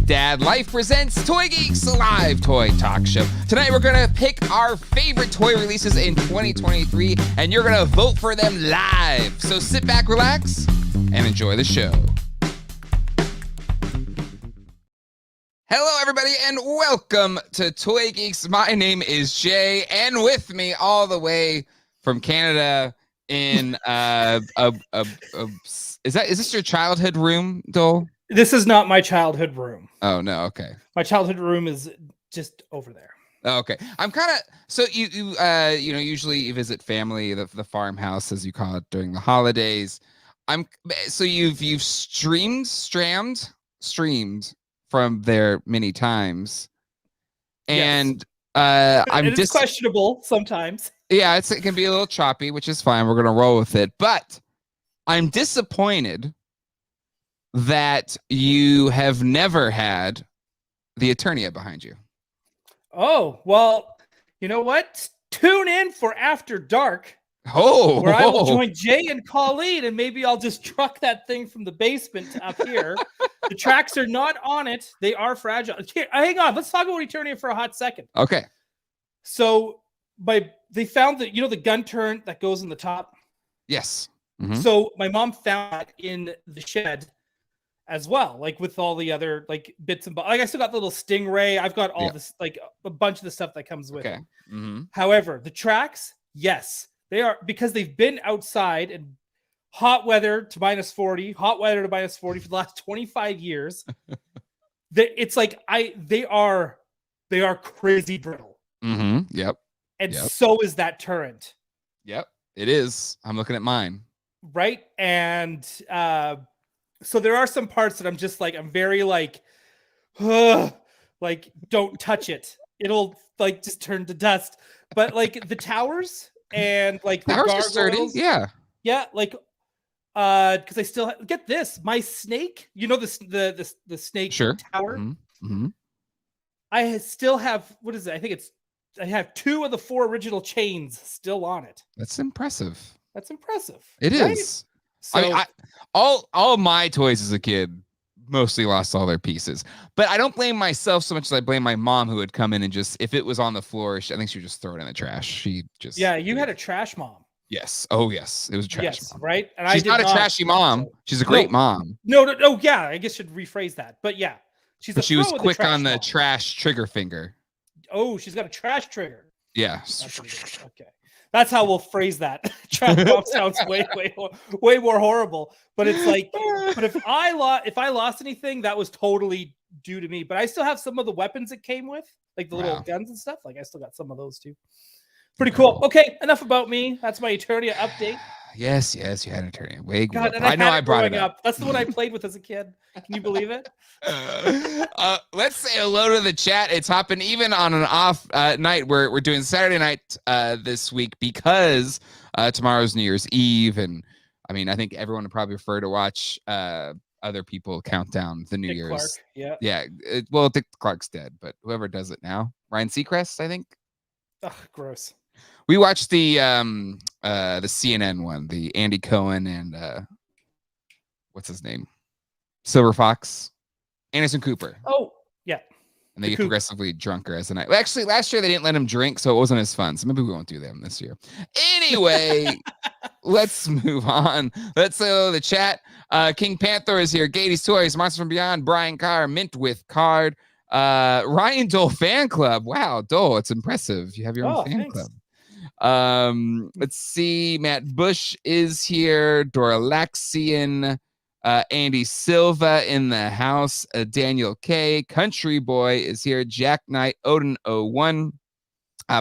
Dad Life presents Toy Geeks, a live toy talk show. Tonight we're going to pick our favorite toy releases in 2023, and you're going to vote for them live. So sit back, relax, and enjoy the show. Hello, everybody, and welcome to Toy Geeks. My name is Jay, and with me all the way from Canada in is this your childhood room, Doel? This is not my childhood room. Oh no, okay. My childhood room is just over there. Oh, okay. I'm kind of so you usually you visit family, the farmhouse as you call it during the holidays. You've streamed from there many times, and yes. I'm it's questionable sometimes. Yeah, it can be a little choppy, which is fine. We're gonna roll with it, but I'm disappointed that you have never had the Eternia behind you. Oh, well, you know what? Tune in for After Dark. Oh, where I will join Jay and Colleen, and maybe I'll just truck that thing from the basement up here. The tracks are not on it. They are fragile. Here, hang on. Let's talk about Eternia for a hot second. Okay. So they found that, the gun turret that goes in the top? Yes. Mm-hmm. So my mom found that in the shed as well, like with all the other bits and bobs. I still got the little stingray. I've got all this, a bunch of the stuff that comes with it. Mm-hmm. However, the tracks, yes, they are, because they've been outside in hot weather to -40, hot weather to -40 for the last 25 years. It's like they are crazy brittle. Mm-hmm. Yep. And so is that turret. Yep, it is. I'm looking at mine. Right. And so there are some parts that I'm just I'm very don't touch it. It'll just turn to dust. But the towers and the gargoyles. Sturdy. Yeah. Yeah. Because I still get this. My snake, the snake tower. Mm-hmm. Mm-hmm. I still have, what is it? I have 2 of the 4 original chains still on it. That's impressive. Right? It is. So, I mean, all my toys as a kid mostly lost all their pieces, but I don't blame myself so much as I blame my mom, who would come in and just, if it was on the floor, I think she would just throw it in the trash. She just you had a trash mom. Yes. Oh yes, it was a trash mom. Right. And she's not a trashy mom. She's a great mom. No. Yeah, I guess I should rephrase that. But yeah, she was quick on the trash trigger finger. Oh, she's got a trash trigger. Yeah. Okay. That's how we'll phrase that. Trash bomb sounds way more horrible. But it's but if I lost anything, that was totally due to me. But I still have some of the weapons it came with, the little guns and stuff. I still got some of those too. Pretty cool. Okay, enough about me. That's my Eternia update. Yes, you had an Eternia. God, and I know I brought it up. That's the one I played with as a kid. Can you believe it? Let's say hello to the chat. It's hopping even on an off night. We're doing Saturday night this week because tomorrow's New Year's Eve, and I mean I think everyone would probably prefer to watch other people count down the New Year's. Clark, yeah. Well, Dick Clark's dead, but whoever does it now, Ryan Seacrest, I think. Ugh, gross. We watched the CNN one, the Andy Cohen and what's his name? Silver Fox, Anderson Cooper. Oh, yeah. And they get progressively drunker as the night. Well, actually, last year they didn't let him drink, so it wasn't as fun. So maybe we won't do them this year. Anyway, let's move on. Let's go to the chat. King Panther is here. Gady's Toys, Monsters from Beyond, Brian Carr, Mint with Card, Ryan Doell fan club. Wow, Doell, it's impressive. You have your own fan club. Let's see. Matt Bush is here. Doralaxian, Andy Silva in the house. Daniel K. Country Boy is here. Jack Knight, Odin 01.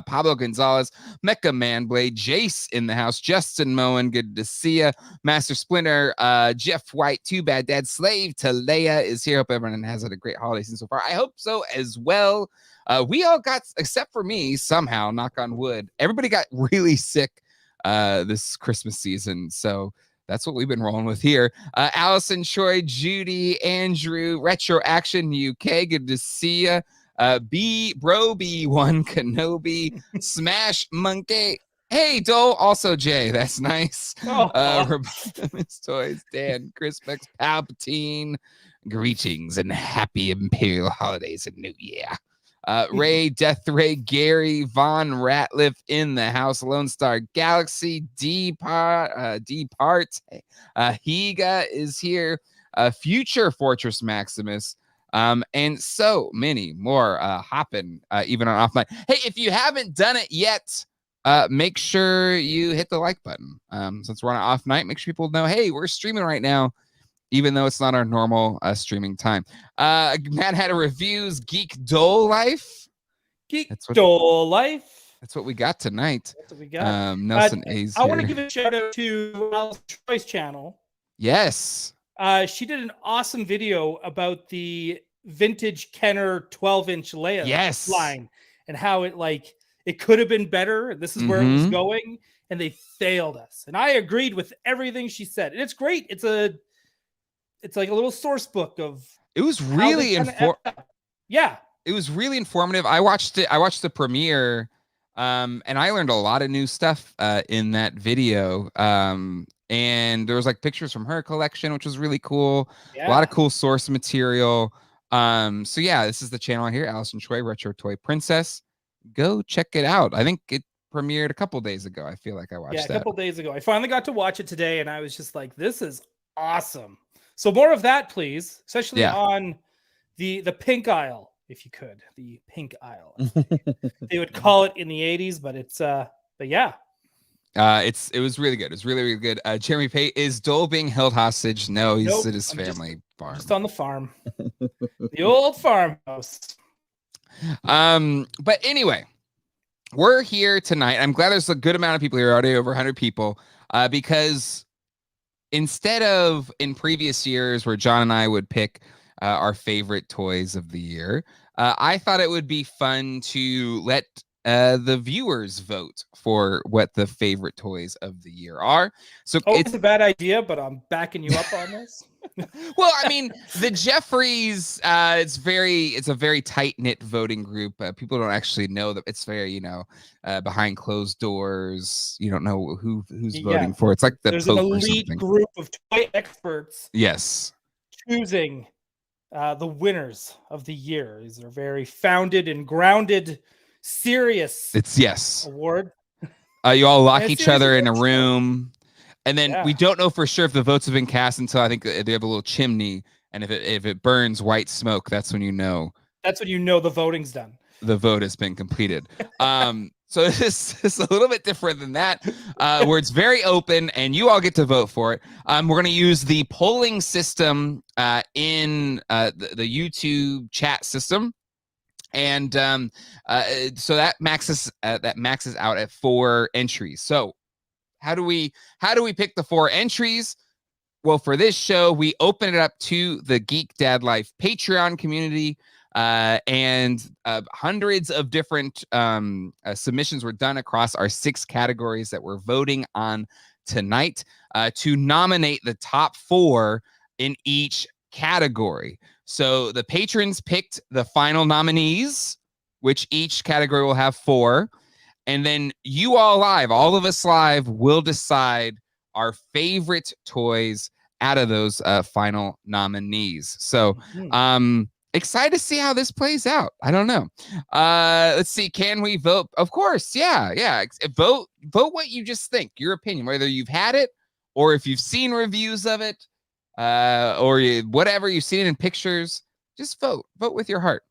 Pablo Gonzalez, Mecha Manblade, Jace in the house, Justin Moen, good to see ya. Master Splinter, Jeff White, Too Bad Dad, Slave to Leia is here. Hope everyone has had a great holiday season so far. I hope so as well. We all got, except for me, somehow, knock on wood, everybody got really sick this Christmas season. So that's what we've been rolling with here. Allison, Troy, Judy, Andrew, Retro Action UK, good to see ya. B1 Kenobi, Smash Monkey. Hey, Doel, also Jay. That's nice. Miss Toys, Dan, Chris Bex, Palpatine. Greetings and happy Imperial holidays and New Year. Ray, Death Ray, Gary, Von Ratliff in the house, Lone Star Galaxy, Depart, Higa is here, Future Fortress Maximus, and so many more hopping even on off night. Hey, if you haven't done it yet, make sure you hit the like button. Since we're on an off night, make sure people know, hey, we're streaming right now, even though it's not our normal streaming time. Matt had a reviews, Geek Dole Life. Dole Life. That's what we got tonight. That's what we got. Nelson A's I want to give a shout out to Alice Troy's channel. Yes. She did an awesome video about the vintage Kenner 12-inch Leia line and how it could have been better. This is where it was going, and they failed us. And I agreed with everything she said. And it's great. It's like a little source book of. It was really yeah. It was really informative. I watched it. I watched the premiere, and I learned a lot of new stuff in that video. And there was like pictures from her collection, which was really cool. Yeah. A lot of cool source material. So yeah, this is the channel here, Allison Choi, Retro Toy Princess. Go check it out. I think it premiered a couple days ago. I feel like I watched that. Yeah, a couple days ago. I finally got to watch it today, and I was just like, this is awesome. So more of that, please, especially on the pink aisle, if you could. The pink aisle. They would call it in the 80s, but it's but yeah. It was really good. It was really, really good. Jeremy Pate, is Dole being held hostage? No, he's at his family farm. Just on the farm. The old farmhouse. But anyway, we're here tonight. I'm glad there's a good amount of people here, already over 100 people, because instead of in previous years where John and I would pick our favorite toys of the year, I thought it would be fun to let the viewers vote for what the favorite toys of the year are. So it's a bad idea, but I'm backing you up on this. Well, I mean, the Jeffries, it's a very tight-knit voting group. People don't actually know that it's very, behind closed doors. You don't know who's voting for. It's like there's an elite group of toy experts. Yes. Choosing the winners of the year. These are very founded and grounded, serious. Award. You all lock each other in a room. And then we don't know for sure if the votes have been cast until I think they have a little chimney, and if it burns white smoke, that's when you know. That's when you know the voting's done. The vote has been completed. So this is a little bit different than that, where it's very open and you all get to vote for it. We're going to use the polling system in the YouTube chat system. And so that maxes out at 4 entries. So how do we pick the 4 entries? Well, for this show, we open it up to the Geek Dad Life Patreon community, and hundreds of different submissions were done across our 6 categories that we're voting on tonight to nominate the top 4 in each category. So the patrons picked the final nominees, which each category will have 4. And then you all live, all of us live, will decide our favorite toys out of those final nominees. So excited to see how this plays out. I don't know. Let's see. Can we vote? Of course. Yeah. Vote what you just think, your opinion, whether you've had it or if you've seen reviews of it, or whatever you've seen it in pictures. Just vote with your heart.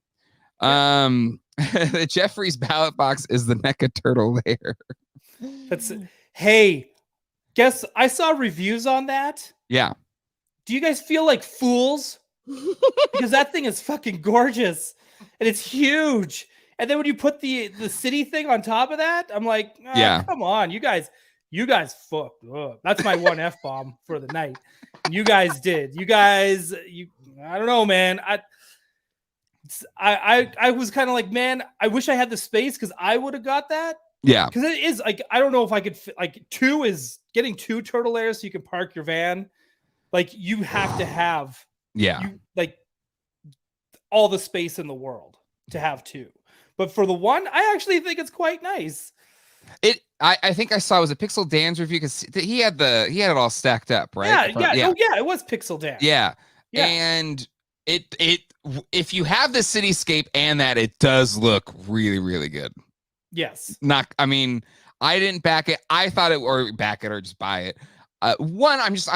The Jeffries ballot box is the NECA turtle there. Hey, guess I saw reviews on that. Yeah. Do you guys feel like fools? Because that thing is fucking gorgeous and it's huge. And then when you put the city thing on top of that, I'm like, come on, you guys fucked up. That's my one F-bomb for the night. And you guys did. I don't know, man. I was kind of like, man, I wish I had the space because I would have got that. Yeah. Because it is like, I don't know if I could fit, like 2 is getting 2 turtle layers so you can park your van. Like you have to have like all the space in the world to have 2. But for the one, I actually think it's quite nice. I think I saw, was it Pixel Dan's review, because he had it all stacked up, right? Yeah. Oh yeah, it was Pixel Dan. Yeah. And If you have the cityscape and that, it does look really, really good. Yes. I mean, I didn't back it. I thought it or back it or just buy it. I'm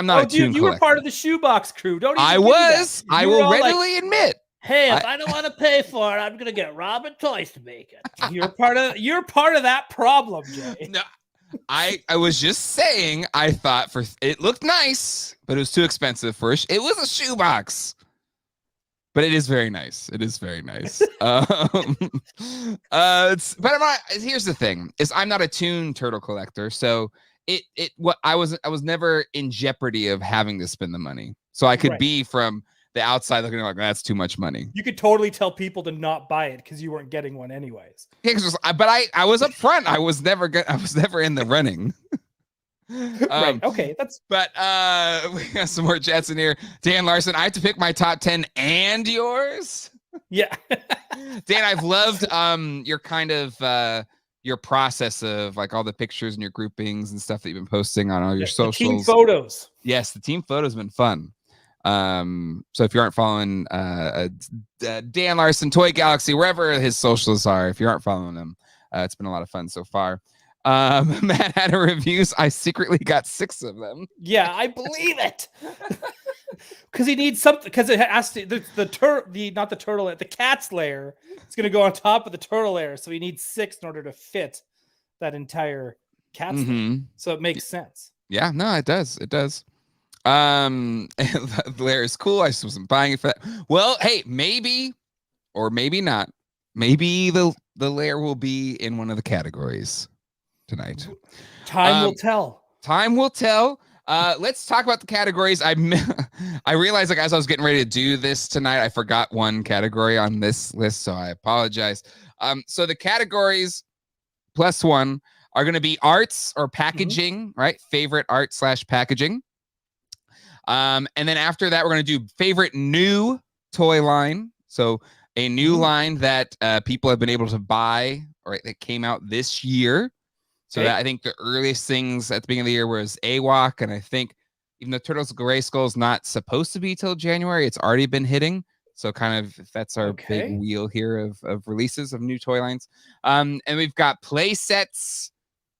not a dude, tune you were collector. part of the shoebox crew. Don't even I give me that. was. I You were will all readily like, admit. hey, if I don't want to pay for it, I'm gonna get Robin Toys to make it. You're part of that problem, Jay. No, I was just saying. I thought it looked nice, but it was too expensive for it was a shoebox. But it is very nice. It is very nice. But I'm not. Here's the thing: is I'm not a Toon Turtle collector, so I was never in jeopardy of having to spend the money. So I could be from the outside looking like that's too much money. You could totally tell people to not buy it because you weren't getting one anyways. Yeah, but I was up front. I was never in the running. Right. Okay. But we got some more chats in here. Dan Larson, I have to pick my top 10 and yours. Yeah. Dan, I've loved your kind of your process of like all the pictures and your groupings and stuff that you've been posting on all your socials. The team photos. Yes, the team photos have been fun. So if you aren't following Dan Larson, Toy Galaxy, wherever his socials are, if you aren't following him, it's been a lot of fun so far. Matt Hatter reviews. I secretly got 6 of them. Yeah, I believe it. Because he needs something. Because it has to. Not the turtle. The cat's lair. It's going to go on top of the turtle lair. So he needs 6 in order to fit that entire cat's lair. So it makes sense. Yeah, no, it does. It does. The lair is cool. I just wasn't buying it for that. Well, hey, maybe or maybe not. Maybe the lair will be in one of the categories tonight. Time will tell. Time will tell. Let's talk about the categories. I realized, like, as I was getting ready to do this tonight, I forgot one category on this list, so I apologize. So the categories plus one are going to be arts or packaging, right? Favorite art / packaging. And then after that, we're going to do favorite new toy line. So a new line that people have been able to buy, or that came out this year. So that I think the earliest things at the beginning of the year was AWOC, and I think even though Turtles Gray Skull's not supposed to be till January, it's already been hitting. So kind of that's our big wheel here of releases of new toy lines. And we've got play sets,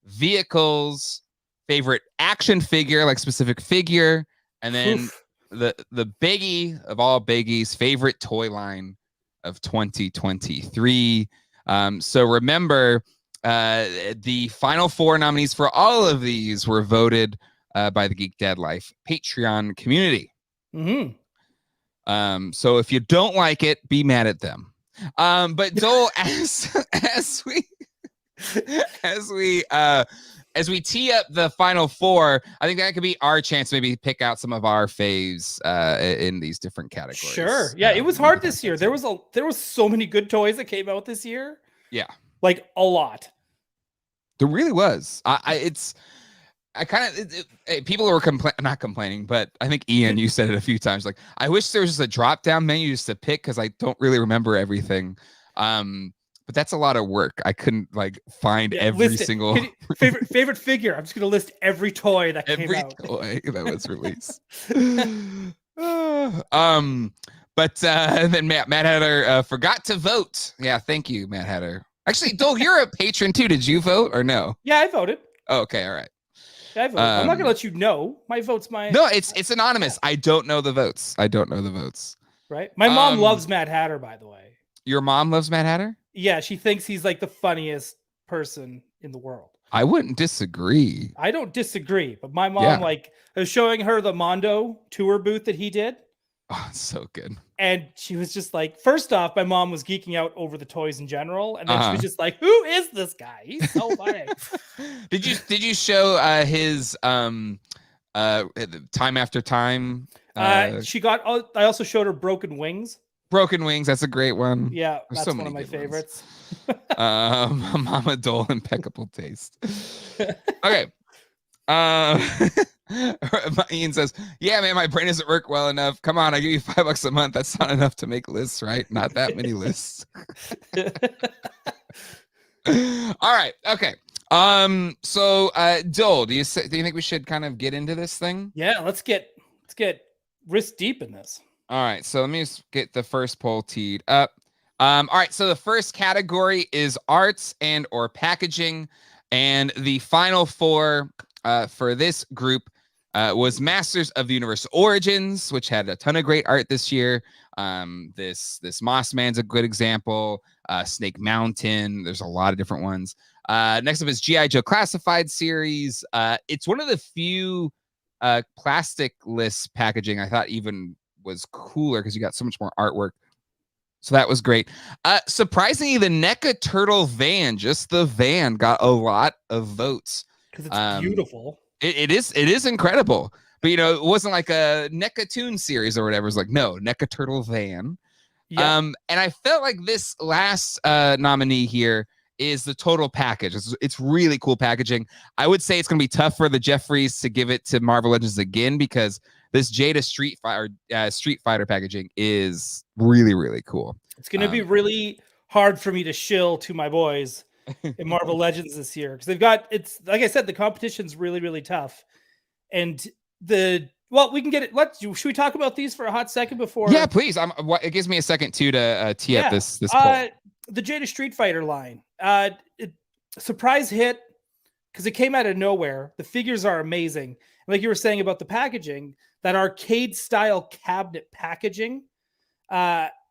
vehicles, favorite action figure, like specific figure, and then the biggie of all biggies, favorite toy line of 2023. So remember, the final 4 nominees for all of these were voted by the Geek Dad Life Patreon community. So if you don't like it, be mad at them. But Joel, as we tee up the final 4, I think that could be our chance to maybe pick out some of our faves in these different categories. Sure. Yeah, it was hard this year. There was so many good toys that came out this year. Yeah. Like a lot. There really was. People were not complaining, but I think Ian, you said it a few times. Like, I wish there was just a drop down menu just to pick because I don't really remember everything. But that's a lot of work. I couldn't find every single favorite figure. I'm just gonna list every toy that came out. Every toy that was released. But then Matt Hatter forgot to vote. Yeah, thank you, Matt Hatter. Actually, Dole, you're a patron too. Did you vote or no? Yeah, I voted. Oh, okay, all right. Yeah, I voted. I'm not gonna let you know. My vote's mine. No, it's anonymous. I don't know the votes. Right. My mom loves Mad Hatter, by the way. Your mom loves Mad Hatter? Yeah, she thinks he's like the funniest person in the world. I wouldn't disagree. I don't disagree, but my mom I was showing her the Mondo tour booth that he did. Oh, it's so good. And she was just like, first off, my mom was geeking out over the toys in general, and then she was just like, "Who is this guy? He's so funny." Did you show his time after time? I also showed her Broken Wings. Broken Wings, that's a great one. Yeah, that's so one of my favorites. Mama Dole, Impeccable Taste. Okay. Ian says, "Yeah, man, my brain doesn't work well enough. Come on, I give you $5 a month. That's not enough to make lists, right? Not that many lists." All right, okay. So Dole, do you think we should kind of get into this thing? Yeah, let's get wrist deep in this. All right, so let me just get the first poll teed up. All right, so the first category is arts and or packaging, and the final four for this group was Masters of the Universe Origins, which had a ton of great art this year. This Moss Man's a good example. Snake Mountain. There's a lot of different ones. Next up is GI Joe Classified series. It's one of the few plastic-less packaging I thought even was cooler because you got so much more artwork. So that was great. Surprisingly, the NECA Turtle van, just the van, got a lot of votes because it's beautiful. It is incredible. But it wasn't like a NECA Toon series or whatever. It's like no NECA Turtle van. Yeah. And I felt like this last nominee here is the total package. It's really cool packaging. I would say it's going to be tough for the Jeffries to give it to Marvel Legends again because this Jada Street Fighter packaging is really, really cool. It's going to be really hard for me to shill to my boys in Marvel Legends this year because it's like I said, the competition's really, really tough. And we can get it. Should we talk about these for a hot second before? Yeah, please. It gives me a second too to tee up this poll. The Jada Street Fighter line, surprise hit because it came out of nowhere. The figures are amazing. Like you were saying about the packaging, that arcade style cabinet packaging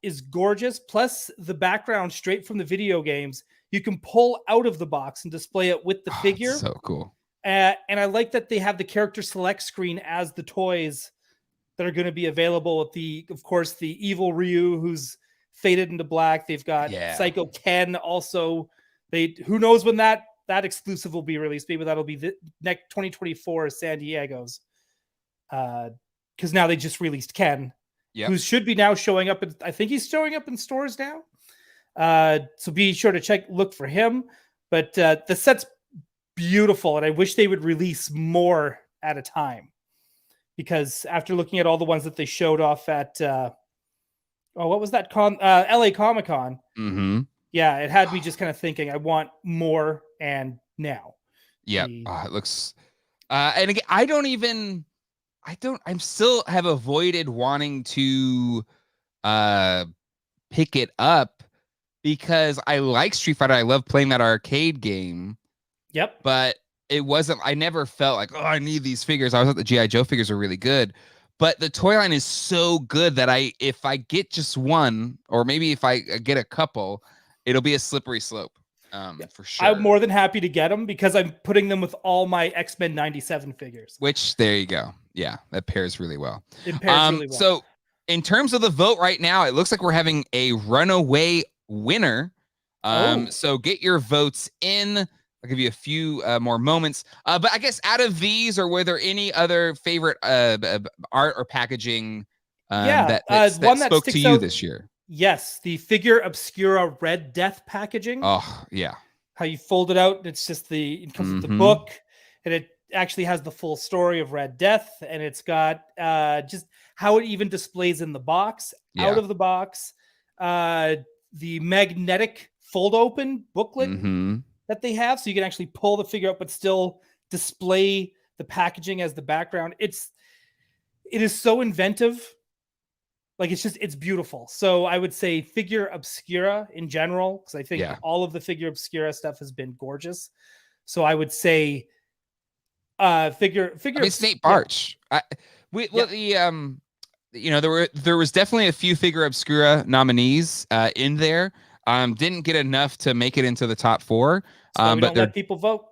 is gorgeous. Plus the background straight from the video games, you can pull out of the box and display it with the figure. So cool. And I like that they have the character select screen as the toys that are going to be available with of course, the evil Ryu who's faded into black. They've got Psycho Ken also. Who knows when that exclusive will be released? Maybe that'll be the next 2024 San Diego's. Because now they just released Ken, who should be now showing up. I think he's showing up in stores now. So be sure to look for him. But the set's beautiful, and I wish they would release more at a time. Because after looking at all the ones that they showed off at what was that LA Comic-Con? Mm-hmm. Yeah, it had me just kind of thinking, I want more and now. Yeah, it looks. And again, I'm still have avoided wanting to pick it up because I like Street Fighter. I love playing that arcade game. Yep. But I never felt like, I need these figures. I thought the G.I. Joe figures are really good. But the toy line is so good that if I get just one, or maybe if I get a couple, it'll be a slippery slope. For sure. I'm more than happy to get them because I'm putting them with all my X-Men 97 figures. Which, there you go. Yeah, that pairs really well. It pairs really well. So in terms of the vote right now, it looks like we're having a runaway winner. So get your votes in. I'll give you a few more moments. But I guess out of these, or were there any other favorite art or packaging that spoke to you this year? Yes, the Figure Obscura Red Death packaging. Oh, yeah. How you fold it out, and it's just it comes with the book, and it actually has the full story of Red Death, and it's got just how it even displays in the box, out of the box, the magnetic fold open booklet that they have, so you can actually pull the figure up but still display the packaging as the background. It is so inventive. Like it's beautiful. So I would say Figure Obscura in general, because I think all of the Figure Obscura stuff has been gorgeous. So I would say figure. It's Nate Barch. There was definitely a few Figure Obscura nominees in there. Didn't get enough to make it into the top four. So we don't let people vote.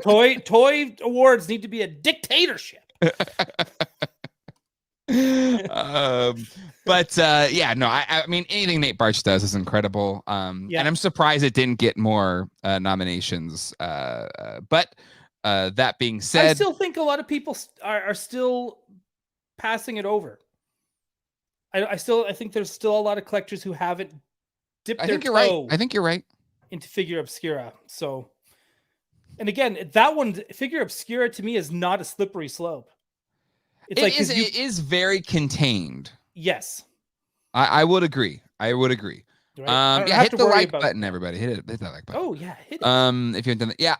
Toy awards need to be a dictatorship. I mean, anything Nate Barch does is incredible. And I'm surprised it didn't get more nominations. But that being said, I still think a lot of people are still passing it over. I think there's still a lot of collectors who haven't dipped their toe. I think you're right. Into Figure Obscura. So, and again, that one, Figure Obscura, to me is not a slippery slope. It is very contained. Yes. I would agree. Right? I don't Yeah, have hit to the worry like about button, that. everybody. Hit that like button. Oh yeah, hit it. If you haven't done that, yeah.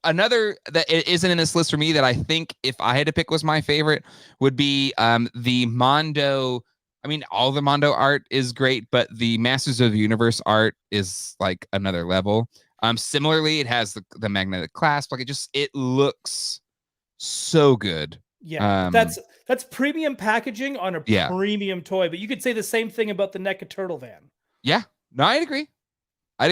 Another that it isn't in this list for me that I think if I had to pick was my favorite would be the Mondo. I mean, all the Mondo art is great, but the Masters of the Universe art is like another level. Similarly, it has the magnetic clasp. Like it looks so good. Yeah, but that's premium packaging on a Yeah. premium toy. But you could say the same thing about the NECA Turtle Van. Yeah. No, I'd agree. But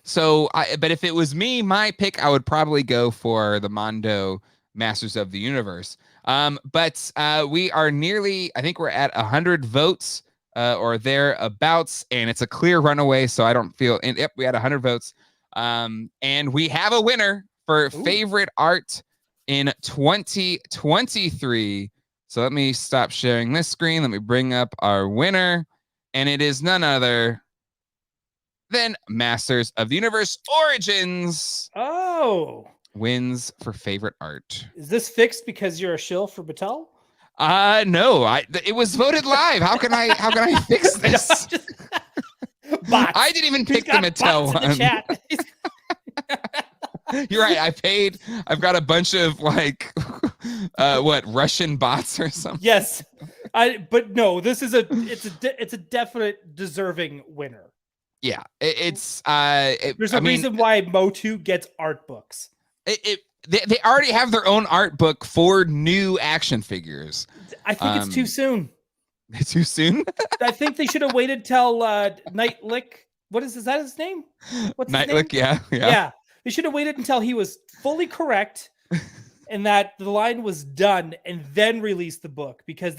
if it was me, my pick, I would probably go for the Mondo Masters of the Universe. But we are nearly, I think we're at 100 votes or thereabouts, and it's a clear runaway. So I don't feel, and yep, we had 100 votes. And we have a winner for favorite art in 2023. So let me stop sharing this screen. Let me bring up our winner, and it is none other than Masters of the Universe Origins. Oh, wins for favorite art. Is this fixed because you're a shill for Mattel? No, it was voted live. How can I fix this? I didn't even pick the Mattel one. You're right. I've got a bunch of like Russian bots or something. Yes. But no, this is it's a definite deserving winner. Yeah, there's a reason why Motu gets art books. They already have their own art book for new action figures. I think it's too soon. Too soon? I think they should have waited till Nightlick. What is that his name? What's Nightlick? His name? Yeah. Yeah. They should have waited until he was fully correct and that the line was done and then release the book, because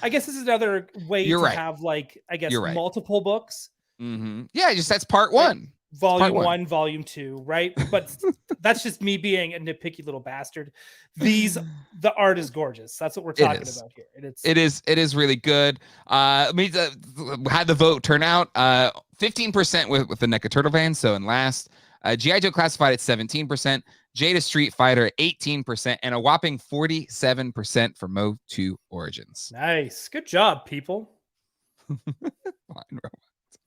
I guess this is another way have multiple books. Mm-hmm. Yeah, that's part one. Volume 1, volume 2, right? But that's just me being a nitpicky little bastard. The art is gorgeous. That's what we're talking about here. It is really good. Had the vote turn out 15% with the NECA Turtle Van. So in last, G.I. Joe Classified at 17%, Jada Street Fighter at 18%, and a whopping 47% for Motu Origins. Nice. Good job, people.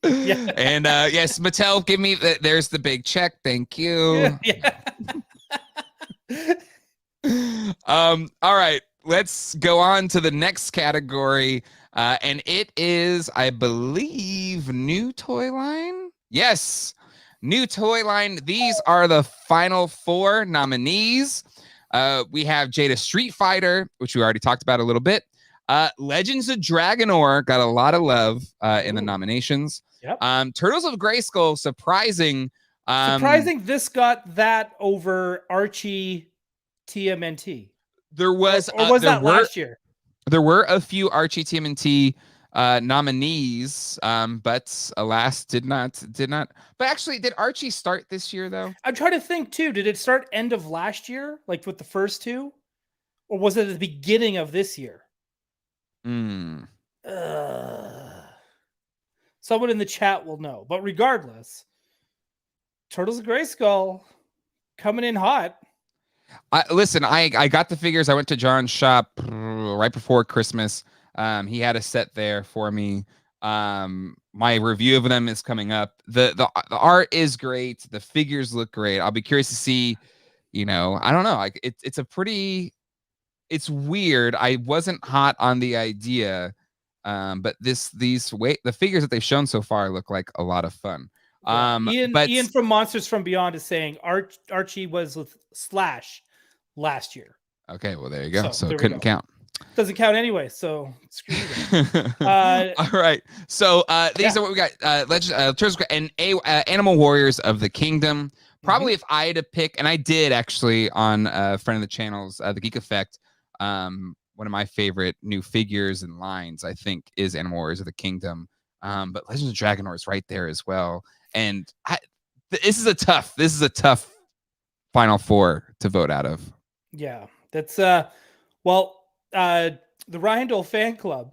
Yeah. And yes, Mattel, give me there's the big check. Thank you. Yeah. All right, let's go on to the next category. And it is, I believe, new toy line. Yes, new toy line. These are the final 4 nominees. We have Jada Street Fighter, which we already talked about a little bit. Legends of Dragonor got a lot of love in the nominations. Yep. Turtles of Grayskull, surprising this got that over Archie TMNT. There was or was that last year? There were a few Archie TMNT nominees, but alas did not. But actually, did Archie start this year though? I'm trying to think too. Did it start end of last year, like with the first 2? Or was it at the beginning of this year? Someone in the chat will know. But regardless, Turtles of Grayskull coming in hot. Listen, I got the figures. I went to John's shop right before Christmas. He had a set there for me. My review of them is coming up. The art is great. The figures look great. I'll be curious to see. I don't know. Like it's weird. I wasn't hot on the idea. But the figures that they've shown so far look like a lot of fun. Ian from Monsters from Beyond is saying Archie was with Slash last year. Okay, well there you go. So it couldn't count. Doesn't count anyway. So screw you. All right. So these are what we got. Turtles and Animal Warriors of the Kingdom. Probably if I had to pick, and I did actually on a friend of the channel's The Geek Effect. One of my favorite new figures and lines, I think, is Animal Warriors of the Kingdom. But Legends of Dragonor is right there as well. And this is a tough final 4 to vote out of. Yeah, that's the Ryan Doell fan club.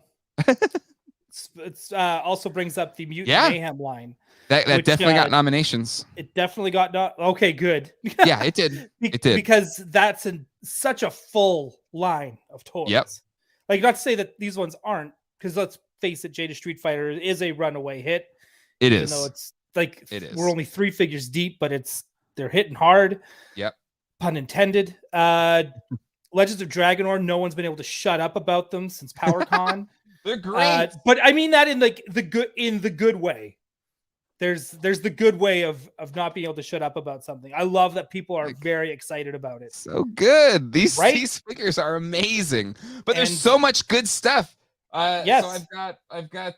it's also brings up the Mutant Mayhem line. That definitely got nominations. It definitely got okay, good. Yeah, it did. It did. Because that's such a full line of toys. Yep. Like, not to say that these ones aren't, because let's face it, Jada Street Fighter is a runaway hit. It even though is. it's like It is. we're only 3 figures deep, but they're hitting hard. Yep. Pun intended. Legends of Dragonor, no one's been able to shut up about them since PowerCon. They're great. But I mean that in like the good way. There's the good way of not being able to shut up about something. I love that people are very excited about it. So good. These figures are amazing, but there's so much good stuff. Yes. So I've got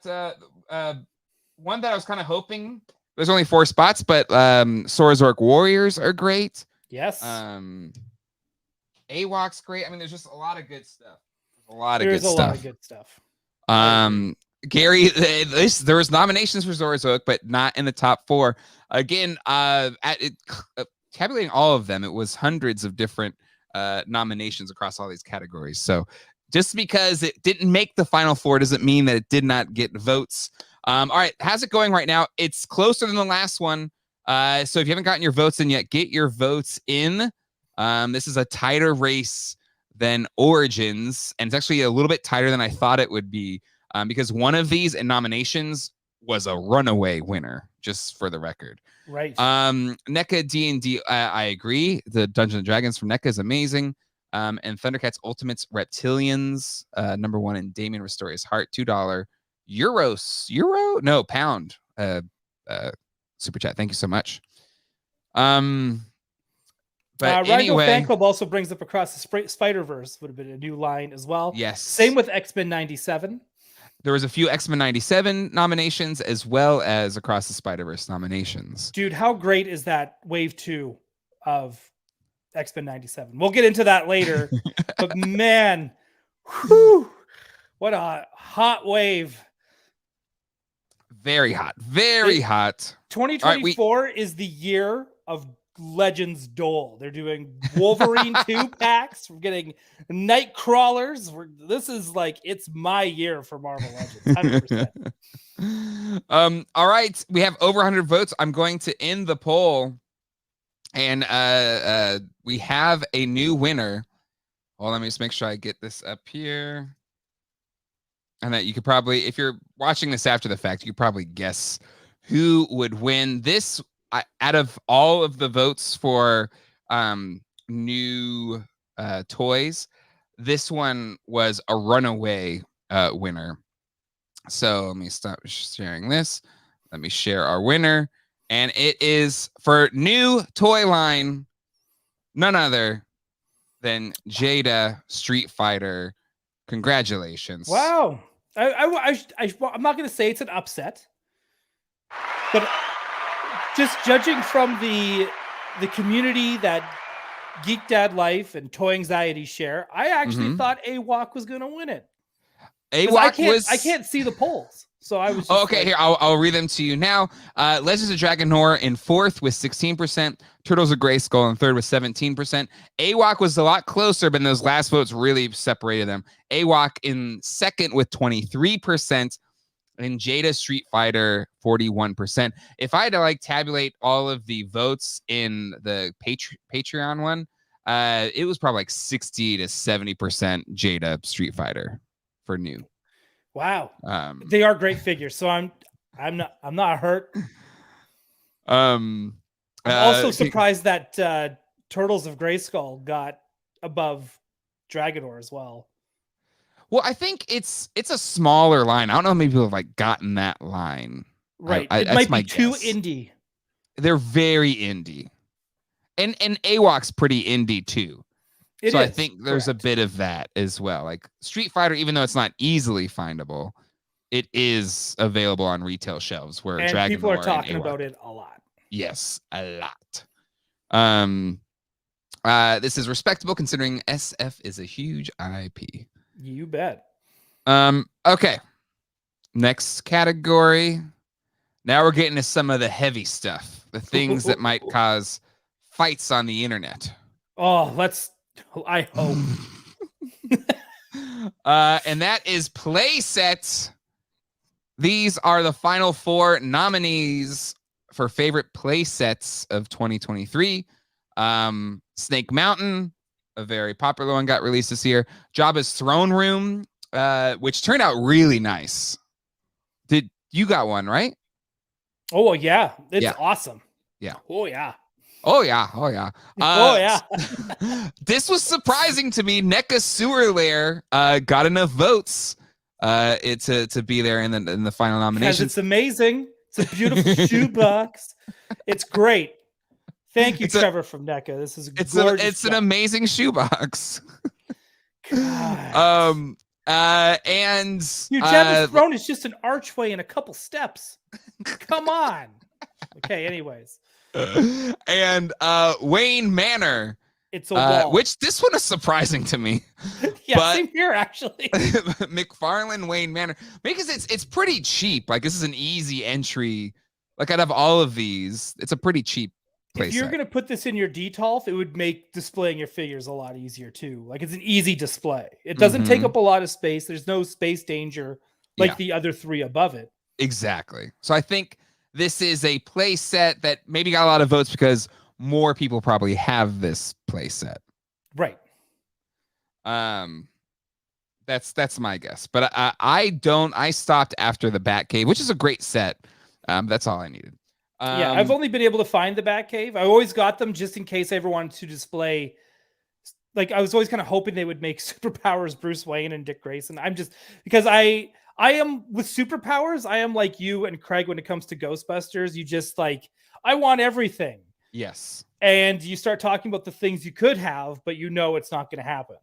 one that I was kind of hoping. There's only 4 spots, but Saurazork Warriors are great. Yes. AWOC's great. I mean, there's just a lot of good stuff. There's a lot of good stuff. Gary, there was nominations for Saurazork, but not in the top 4. Again, tabulating all of them, it was hundreds of different nominations across all these categories. So just because it didn't make the final 4 doesn't mean that it did not get votes. All right, how's it going right now? It's closer than the last one. So if you haven't gotten your votes in yet, get your votes in. This is a tighter race than Origins, and it's actually a little bit tighter than I thought it would be, because one of these in nominations was a runaway winner, just for the record. Right. NECA D&D, I agree. The Dungeons and Dragons from NECA is amazing. And Thundercats Ultimates Reptilians, number 1, and Damien Restore His Heart, $2. Pound. Super chat. Thank you so much. But anyway, Fan Club also brings up Across the Spider-Verse, would have been a new line as well. Yes. Same with X-Men 97. There was a few X-Men 97 nominations as well as Across the Spider-Verse nominations. Dude, how great is that wave 2 of X-Men 97? We'll get into that later. But man, whew, what a hot wave. Very hot. Very hot. 2024 is the year of Legends Doell. They're doing Wolverine 2 packs. We're getting Night Crawlers. This is like, it's my year for Marvel Legends. 100%. All right. We have over 100 votes. I'm going to end the poll. And we have a new winner. Well, let me just make sure I get this up here. And that you could probably, if you're watching this after the fact, you could probably guess who would win this. Out of all of the votes for new toys, this one was a runaway winner. So let me stop sharing this. Let me share our winner. And it is for new toy line, none other than Jada Street Fighter. Congratulations. Wow. I'm not going to say it's an upset, but just judging from the community that Geek Dad Life and Toy Anxiety share, I actually thought AWOC was going to win it. I can't see the polls, so I was just okay. Here, I'll read them to you now. Legends of Dragonor in 4th with 16%. Turtles of Grayskull in 3rd with 17%. AWOC was a lot closer, but those last votes really separated them. AWOC in 2nd with 23%. And Jada Street Fighter 41%. If I had to tabulate all of the votes in the Patreon one, it was probably 60 to 70% Jada Street Fighter for new. Wow. They are great figures, so I'm not hurt. I'm also surprised that Turtles of Grayskull got above Dragonor as well. Well, I think it's a smaller line. I don't know. Maybe people have gotten that line. Right. It might be too indie. They're very indie. And AWOC's pretty indie too. I think there's a bit of that as well. Like Street Fighter, even though it's not easily findable, it is available on retail shelves where Dragonor people are talking about it a lot. Yes, a lot. This is respectable considering SF is a huge IP. You bet. Okay. Next category. Now we're getting to some of the heavy stuff, the things that might cause fights on the internet. Oh, I hope. And that is playsets. These are the final 4 nominees for favorite playsets of 2023. Snake Mountain, a very popular one, got released this year. Jabba's Throne Room, which turned out really nice. Did you got one, right? Oh yeah, it's Yeah. awesome. Yeah. Oh yeah. Oh yeah. Oh yeah. Oh yeah. This was surprising to me. NECA Sewer Lair got enough votes to be there in the final Because nomination. it's amazing. It's a beautiful shoebox. It's great. Thank you, Trevor from NECA. This is gorgeous. It's an amazing shoebox. God. And Your Jabba's throne is just an archway and a couple steps. Come on. Okay, anyways. And Wayne Manor. It's a wall. Which this one is surprising to me. Yeah, but same here actually. McFarlane Wayne Manor. Because it's pretty cheap. Like this is an easy entry. Like out of all of these, it's a pretty cheap place. If you're going to put this in your detolf, it would make displaying your figures a lot easier too. Like it's an easy display. It doesn't take up a lot of space. There's no space danger like the other three above it. Exactly. So I think this is a play set that maybe got a lot of votes because more people probably have this play set. Right. That's my guess. But I stopped after the Batcave, which is a great set. That's all I needed. Yeah, I've only been able to find the Batcave. I always got them just in case I ever wanted to display. Like I was always kind of hoping they would make Superpowers Bruce Wayne and Dick Grayson. I'm just because I am with Superpowers. I am like you and Craig when it comes to Ghostbusters. You just like I want everything. Yes. And you start talking about the things you could have, but you know it's not going to happen.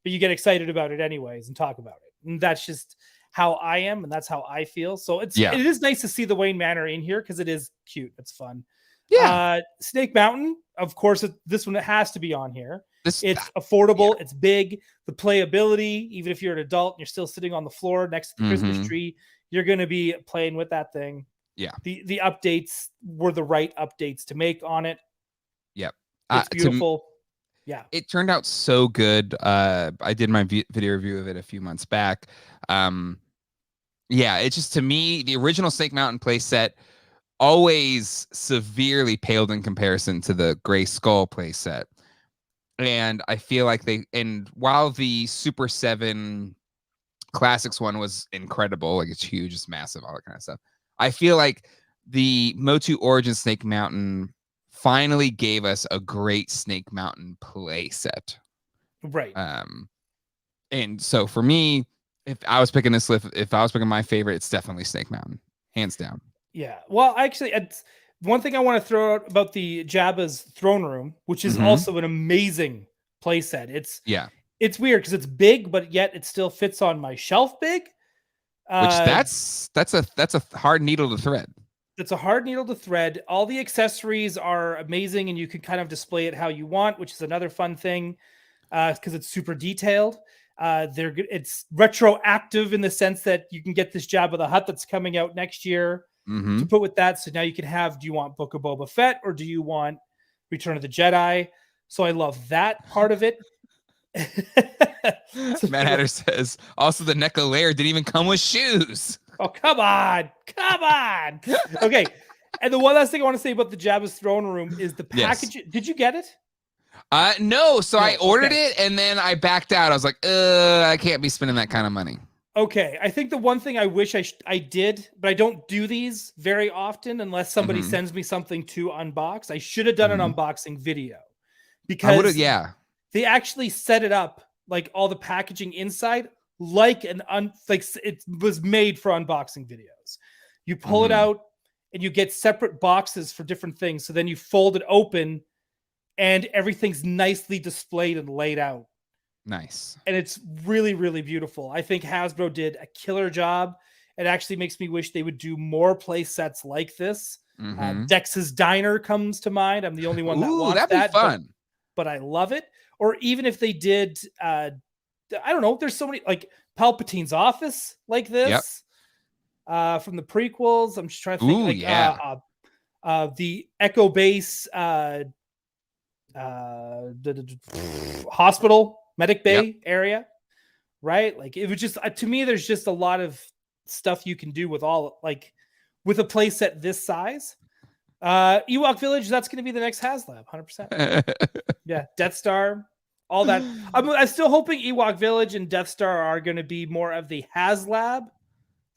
But you get excited about it anyways and talk about it. And that's just how I am, and that's how I feel. So it is nice to see the Wayne Manor in here because it is cute. It's fun. Yeah. Snake Mountain, of course, this one has to be on here. It's affordable. Yeah. It's big. The playability, even if you're an adult and you're still sitting on the floor next to the Christmas tree, you're going to be playing with that thing. Yeah. The updates were the right updates to make on it. Yep. It's beautiful. Yeah. It turned out so good. I did my video review of it a few months back. Yeah, it's just to me, the original Snake Mountain playset always severely paled in comparison to the Gray Skull playset. And I feel like while the Super 7 Classics one was incredible, like it's huge, it's massive, all that kind of stuff. I feel like the Motu Origin Snake Mountain finally gave us a great Snake Mountain playset. Right. And so for me, if I was picking this list, if I was picking my favorite, it's definitely Snake Mountain, hands down. Yeah. Well, actually, it's one thing I want to throw out about the Jabba's throne room, which is also an amazing playset. It's weird because it's big, but yet it still fits on my shelf big. Which that's a hard needle to thread. It's a hard needle to thread. All the accessories are amazing, and you can kind of display it how you want, which is another fun thing because it's super detailed. It's retroactive in the sense that you can get this Jabba the Hutt that's coming out next year to put with that. So now you can have, do you want Book of Boba Fett or do you want Return of the Jedi? So I love that part of it. Matt Hatter says, also the NECA layer didn't even come with shoes. Oh, come on. Okay. And the one last thing I want to say about the Jabba's throne room is the package. Yes. Did you get it? No. So I ordered it and then I backed out. I was like, I can't be spending that kind of money. Okay. I think the one thing I wish I did, but I don't do these very often unless somebody sends me something to unbox. I should have done an unboxing video because they actually set it up like all the packaging inside like it was made for unboxing videos. You pull it out and you get separate boxes for different things. So then you fold it open and everything's nicely displayed and laid out. Nice. And it's really, really beautiful. I think Hasbro did a killer job. It actually makes me wish they would do more play sets like this. Dex's Diner comes to mind. I'm the only one that wants that. That'd be fun. But I love it. Or even if they did, I don't know. There's so many, like Palpatine's office like this from the prequels. I'm just trying to think. The Echo Base hospital medic bay area, right? Like it was just to me. There's just a lot of stuff you can do with with a play set this size. Ewok Village. That's going to be the next HasLab, 100%. Yeah, Death Star. all that. I'm still hoping Ewok Village and Death Star are going to be more of the HasLab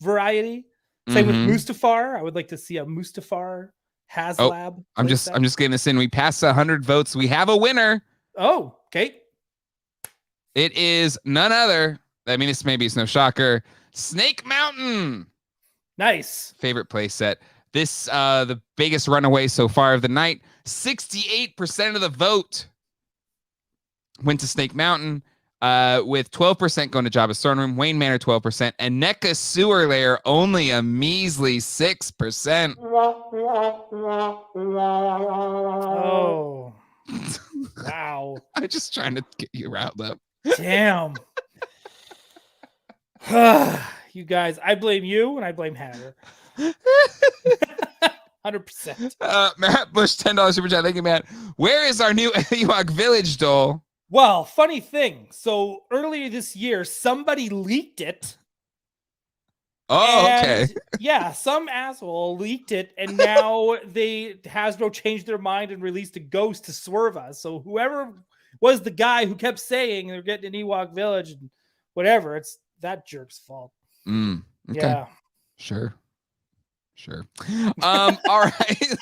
variety. Same with Mustafar. I would like to see a Mustafar HasLab. I'm just getting this in. We passed 100 votes. We have a winner. Oh, okay. It is none other. I mean, it's no shocker. Snake Mountain. Nice. Favorite playset. This the biggest runaway so far of the night. 68% of the vote went to Snake Mountain, with 12% going to Jabba's throne room, Wayne Manor 12%, and NECA Sewer Lair only a measly 6%. Oh, wow! I'm just trying to get you riled up. Damn. You guys, I blame you and I blame Hannah. 100%. Matt Bush, $10 super chat. Thank you, Matt. Where is our new Ewok Village, Doel? Well, funny thing. So earlier this year, somebody leaked it. Oh, okay. Yeah, some asshole leaked it, and now Hasbro changed their mind and released a ghost to swerve us. So whoever was the guy who kept saying they're getting an Ewok Village and whatever, it's that jerk's fault. Okay. Yeah. Sure. All right.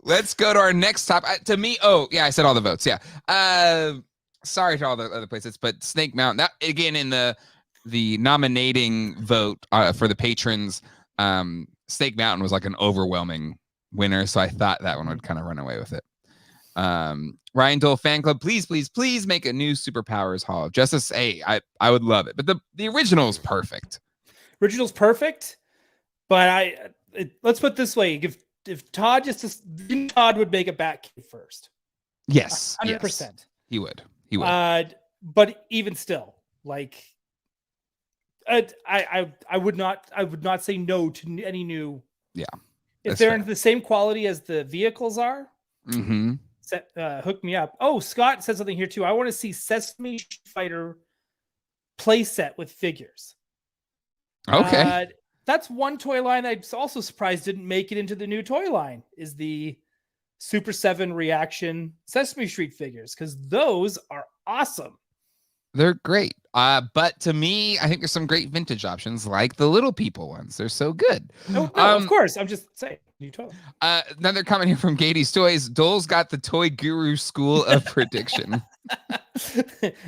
Let's go to our next top. To me, I said all the votes. Yeah. Sorry to all the other places, but Snake Mountain. That again in the nominating vote for the patrons. Snake Mountain was like an overwhelming winner, so I thought that one would kind of run away with it. Ryan Doell fan club, please make a new Superpowers Hall of Justice. Hey, I would love it, but the original is perfect. Original's perfect, but let's put it this way: if Todd Todd would make it back first. Yes, 100%. Yes, he would. But even still, like, I would not say no to any new. Yeah, if they're in the same quality as the vehicles are. Hook me up. Oh, Scott said something here too. I want to see Sesame Fighter playset with figures. Okay. That's one toy line I'm also surprised didn't make it into the new toy line, is the Super 7 Reaction Sesame Street figures, because those are awesome. They're great. But to me, I think there's some great vintage options, like the Little People ones. They're so good. No, of course. I'm just saying. New toy. Another comment here from Gady's Toys. Dole's got the Toy Guru School of Prediction.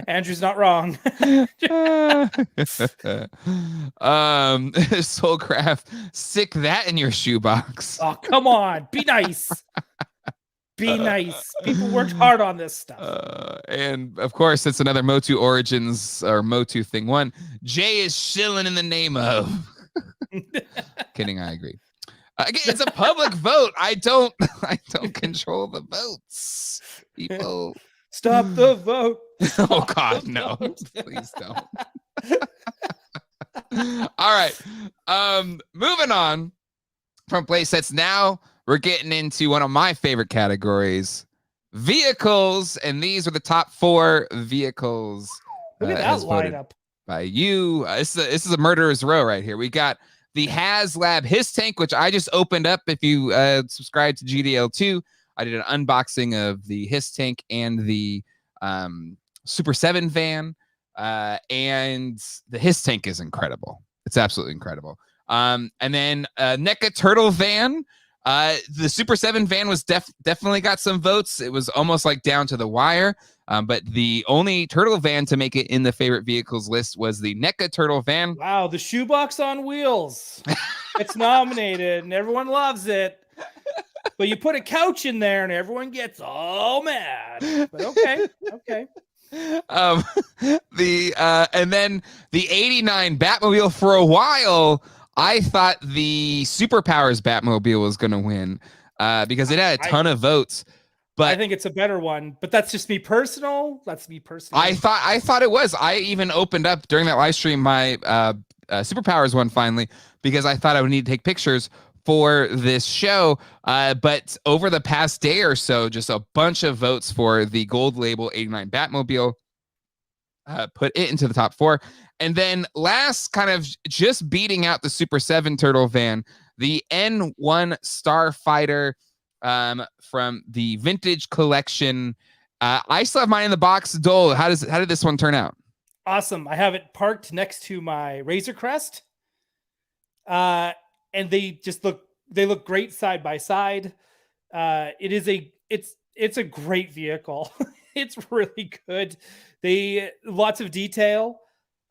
Andrew's not wrong. Soulcraft, stick that in your shoebox. Oh, come on. Be nice. Be nice. People worked hard on this stuff. And of course, it's another Motu Origins or Motu thing. One, Jay is shilling in the name of. Kidding, I agree. Again, it's a public vote. I don't control the votes. People, stop the vote. Oh God, no! Please don't. All right. Moving on from playsets. Now we're getting into one of my favorite categories, vehicles, and these are the top 4 vehicles. Look at that lineup by you. This is a murderer's row right here. We got the HasLab His Tank, which I just opened up. If you subscribe to GDL2, I did an unboxing of the His Tank and the Super 7 van. And the His Tank is incredible. It's absolutely incredible. And then NECA Turtle van. The Super 7 van was definitely got some votes. It was almost like down to the wire. But the only turtle van to make it in the favorite vehicles list was the NECA Turtle van. Wow, the shoebox on wheels. It's nominated and everyone loves it. But you put a couch in there and everyone gets all mad. But okay. And then the 89 Batmobile. For a while, I thought the Superpowers Batmobile was going to win because it had a ton of votes. But I think it's a better one, but that's just me personal. That's me personal. I thought it was. I even opened up during that live stream my Superpowers one finally, because I thought I would need to take pictures for this show. But over the past day or so, just a bunch of votes for the gold label 89 Batmobile put it into the top 4. And then last, kind of just beating out the Super 7 Turtle van, the N1 Starfighter from the Vintage Collection. I still have mine in the box. Dole, how did this one turn out? Awesome. I have it parked next to my Razor Crest. And they look great side by side. It's a great vehicle. It's really good. Lots of detail.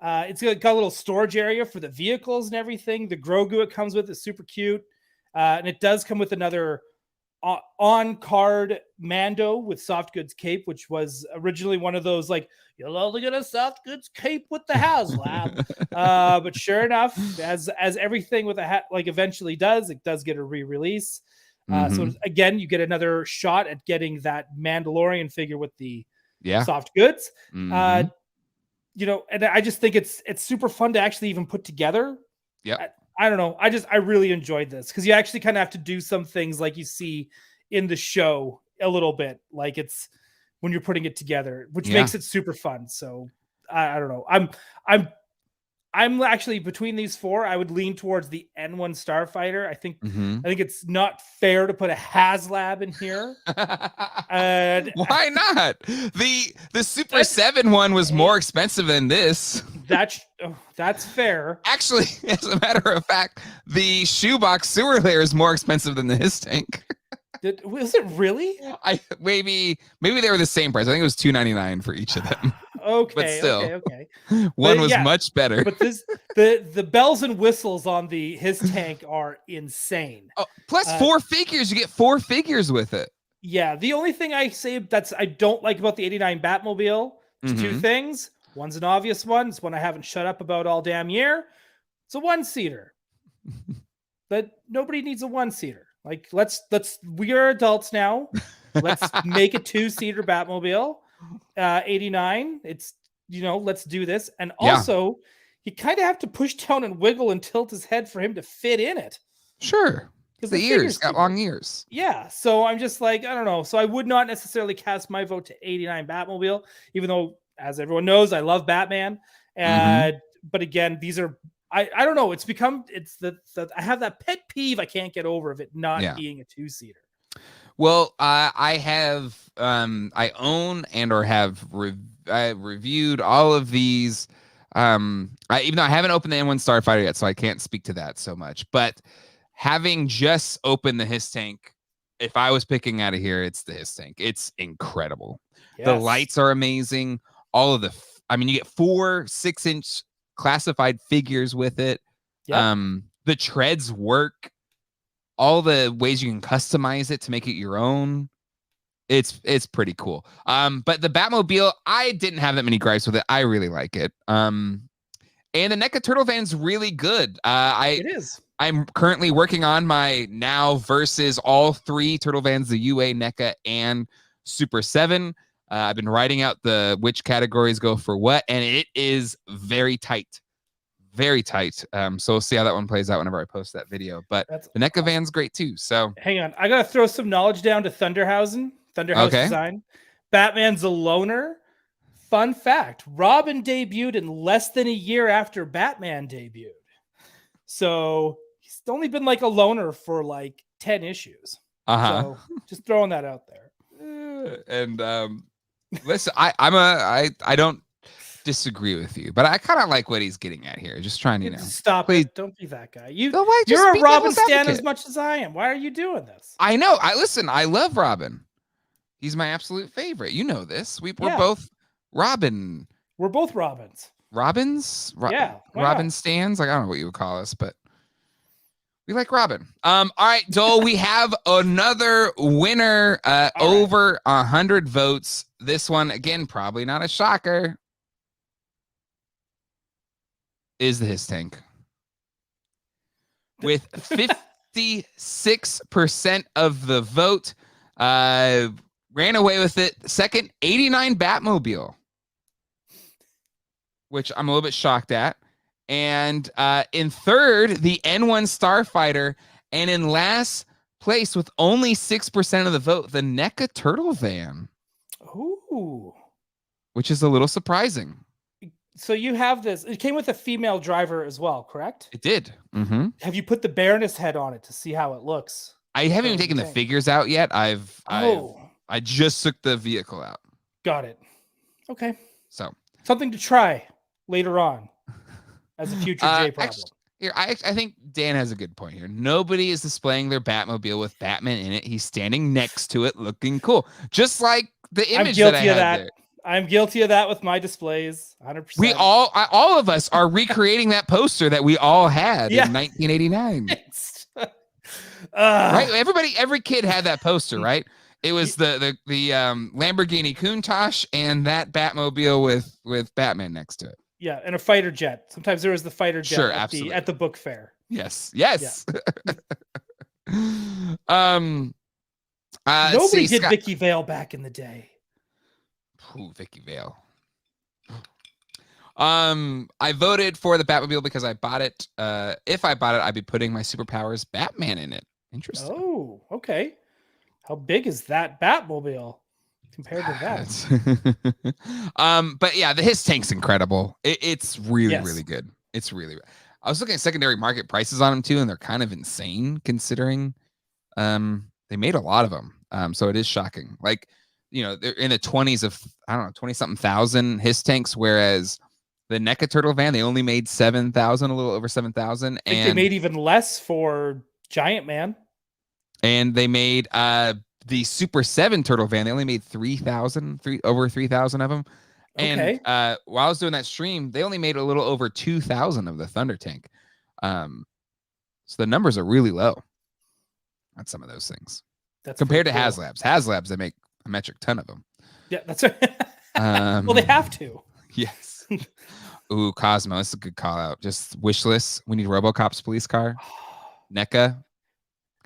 It's got a little storage area for the vehicles and everything. The Grogu it comes with is super cute. And it does come with another on-card Mando with soft goods cape, which was originally one of those like, you'll only get a soft goods cape with the HasLab. But sure enough, as everything with a hat like eventually does, it does get a re-release. So again, you get another shot at getting that Mandalorian figure with the soft goods. And I just think it's super fun to actually even put together. Yeah. I don't know. I really enjoyed this because you actually kind of have to do some things like you see in the show a little bit, like it's when you're putting it together, which makes it super fun. So I don't know. I'm actually between these four. I would lean towards the N1 Starfighter. I think it's not fair to put a HasLab in here. Why not? The Super 7 one was more expensive than this. That's fair. Actually, as a matter of fact, the shoebox sewer layer is more expensive than the his tank. Was it really? Maybe they were the same price. I think it was $2.99 for each of them. Okay, but still, okay. One was much better. But the bells and whistles on his tank are insane. Oh, plus 4 figures. You get 4 figures with it. Yeah. The only thing I don't like about the '89 Batmobile is 2 things. One's an obvious one. It's one I haven't shut up about all damn year. It's a 1-seater. But nobody needs a 1-seater. Like we are adults now. Let's make a 2-seater Batmobile. 89. It's let's do this. And also you kind of have to push down and wiggle and tilt his head for him to fit in it. Sure. Because the ears got long ears. Yeah. So I'm just like, I don't know. So I would not necessarily cast my vote to 89 Batmobile, even though, as everyone knows, I love Batman. But again, these are I don't know. It's I have that pet peeve I can't get over of it not being a 2-seater. Well, I have I own and or have reviewed all of these. Even though I haven't opened the N1 Starfighter yet, so I can't speak to that so much. But having just opened the his tank, if I was picking out of here, it's the his tank. It's incredible. Yes. The lights are amazing. All of you get 4 6-inch classified figures with it. Yep. The treads work. All the ways you can customize it to make it your own. It's pretty cool. But the Batmobile, I didn't have that many gripes with it. I really like it. And the NECA Turtle Van's really good. It is. I'm currently working on my now versus all 3 Turtle Vans, the UA, NECA, and Super 7. I've been writing out which categories go for what, and it is very tight. Very tight. So we'll see how that one plays out whenever I post that video. But the NECA Van's great too. So hang on. I gotta throw some knowledge down to Thunderhouse Design. Batman's a loner. Fun fact: Robin debuted in less than a year after Batman debuted. So he's only been like a loner for like 10 issues. So just throwing that out there. And listen, I don't disagree with you, but I kind of like what he's getting at here. Just trying to stop it. Don't be that guy. You're a Robin stan as much as I am. Why are you doing this? I know. I love Robin. He's my absolute favorite. You know this. We're both Robin. We're both Robins. Robins? Robin stans? Like, I don't know what you would call us, but we like Robin. All right, Dole, we have another winner over 100 votes. This one, again, probably not a shocker, is the his tank. With 56% of the vote, ran away with it. Second, 89 Batmobile, which I'm a little bit shocked at. And in third, the N1 Starfighter. And in last place, with only 6% of the vote, the NECA Turtle Van. Ooh. Which is a little surprising. So you have this. It came with a female driver as well, correct? It did. Mm-hmm. Have you put the Baroness head on it to see how it looks? I haven't even taken the figures out yet. I just took the vehicle out. Got it. Okay. So Something to try later on as a future J problem. actually, here, I think Dan has a good point here. Nobody is displaying their Batmobile with Batman in it. He's standing next to it, looking cool, just like the I'm image that I guilty of had that. there. I'm guilty of that with my displays. 100%. We all of us are recreating that poster that we all had Yeah. in 1989. Uh, Right? Every kid had that poster, right? It was the Lamborghini Countach and that Batmobile with Batman next to it. Yeah, and a fighter jet. Sometimes there was the fighter jet Sure, at absolutely. the book fair. Yes. Yes. Nobody did Scott. Vicky Vale back in the day. Ooh, Vicky Vale. I voted for the Batmobile because I bought it. If I bought it, I'd be putting my superpowers Batman in it. Interesting. Oh, okay. How big is that Batmobile compared to that? But yeah, his tank's incredible. It's really, Yes. really good. It's really. I was looking at secondary market prices on them too, and they're kind of insane considering they made a lot of them. So it is shocking. Like, you know, they're in the 20s of, I don't know, 20 something thousand his tanks, whereas the NECA Turtle van, they only made 7,000, a little over 7,000. I think they made even less for Giant Man. And they made the Super 7 Turtle van, they only made 3,000, over 3,000 of them. Okay. And while I was doing that stream, they only made a little over 2,000 of the Thunder Tank. So the numbers are really low on some of those things. That's compared to cool. HasLabs. HasLabs, they make a metric ton of them. Yeah, that's right. Well, they have to. Yes. Ooh, Cosmo. That's a good call out. Just wish list. We need RoboCop's police car. NECA.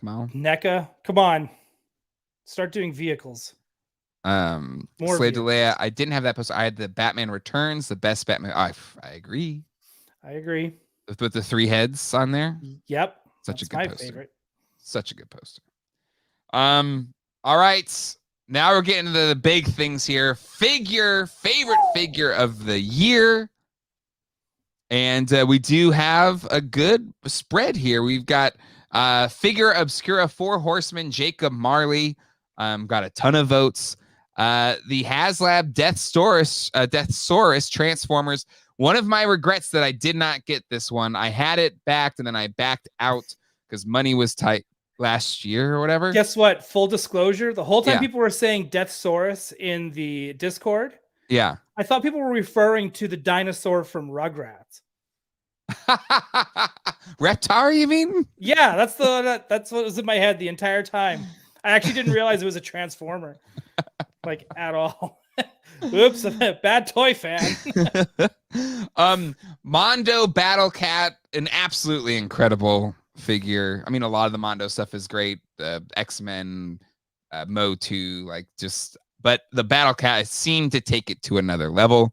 Come on. NECA. Come on. Start doing vehicles. More Slave Delay. I didn't have that poster. I had the Batman Returns, the best Batman. I agree. I agree. With the 3 heads on there. Yep. Such a good poster. Favorite. Such a good poster. All right. Now we're getting to the big things here. Favorite figure of the year. And we do have a good spread here. We've got Figure Obscura 4 Horsemen, Jacob Marley. Got a ton of votes. The HasLab Deathsaurus Transformers. One of my regrets that I did not get this one. I had it backed and then I backed out because money was tight last year or whatever. Guess what? Full disclosure. The whole time people were saying Deathsaurus in the Discord. Yeah. I thought people were referring to the dinosaur from Rugrats. Reptar, you mean? Yeah, that's what was in my head the entire time. I actually didn't realize it was a Transformer, like at all. Oops, I'm a bad toy fan. Mondo Battle Cat, an absolutely incredible figure. I mean, a lot of the Mondo stuff is great. X-Men, Mo 2, but the Battle Cat seemed to take it to another level.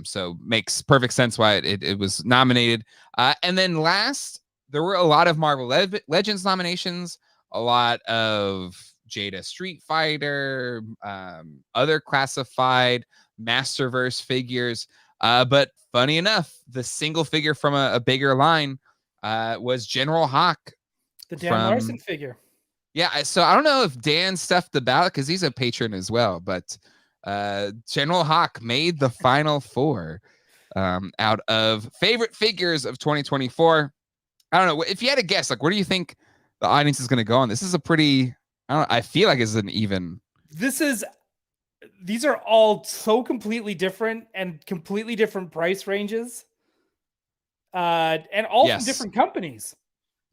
So makes perfect sense why it was nominated. And then last, there were a lot of Marvel Legends nominations, a lot of Jada Street Fighter, other classified Masterverse figures. But funny enough, the single figure from a bigger line was General Hawk. The Dan Larson figure. Yeah, so I don't know if Dan stuffed the ballot because he's a patron as well, but General Hawk made the final 4 out of favorite figures of 2024. I don't know. If you had a guess, where do you think the audience is going to go on? This is a pretty, I feel like it's an even. These are all so completely different and completely different price ranges. And all from different companies.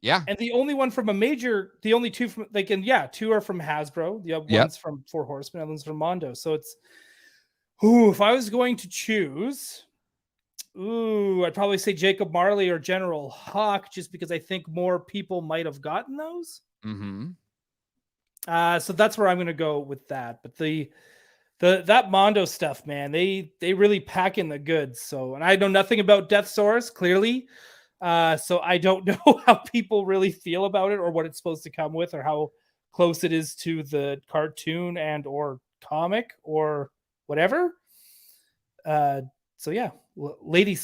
Yeah. And the only one from the only 2 from 2 are from Hasbro. The other one's from 4 Horsemen, the other one's from Mondo. So it's, if I was going to choose, I'd probably say Jacob Marley or General Hawk, just because I think more people might have gotten those. Mm-hmm. So that's where I'm going to go with that. But that Mondo stuff, man, they really pack in the goods. So, and I know nothing about Deathsaurus, clearly. So I don't know how people really feel about it or what it's supposed to come with or how close it is to the cartoon and or comic or whatever. So yeah, Lady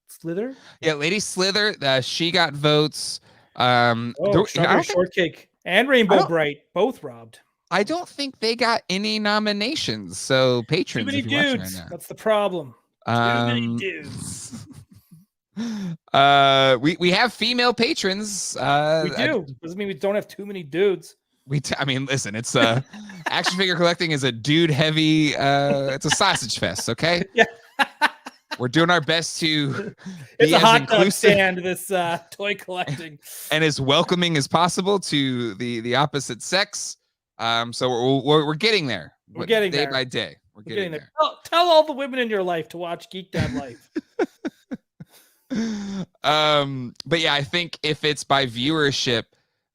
Slither. Yeah, Lady Slither. She got votes. Strawberry Shortcake and Rainbow Bright both robbed. I don't think they got any nominations. So Too patrons, many if you're watching right dudes. now, That's the problem. Too many dudes. we have female patrons. We do. Doesn't mean we don't have too many dudes. I mean, listen, it's action figure collecting is a dude heavy. It's a sausage fest. Okay. Yeah. We're doing our best to It's be a as hot dog inclusive stand, this toy collecting. and as welcoming as possible to the opposite sex. So we're getting there. We're getting day there. by day. We're getting there. Tell all the women in your life to watch Geek Dad Life. But yeah, I think if it's by viewership,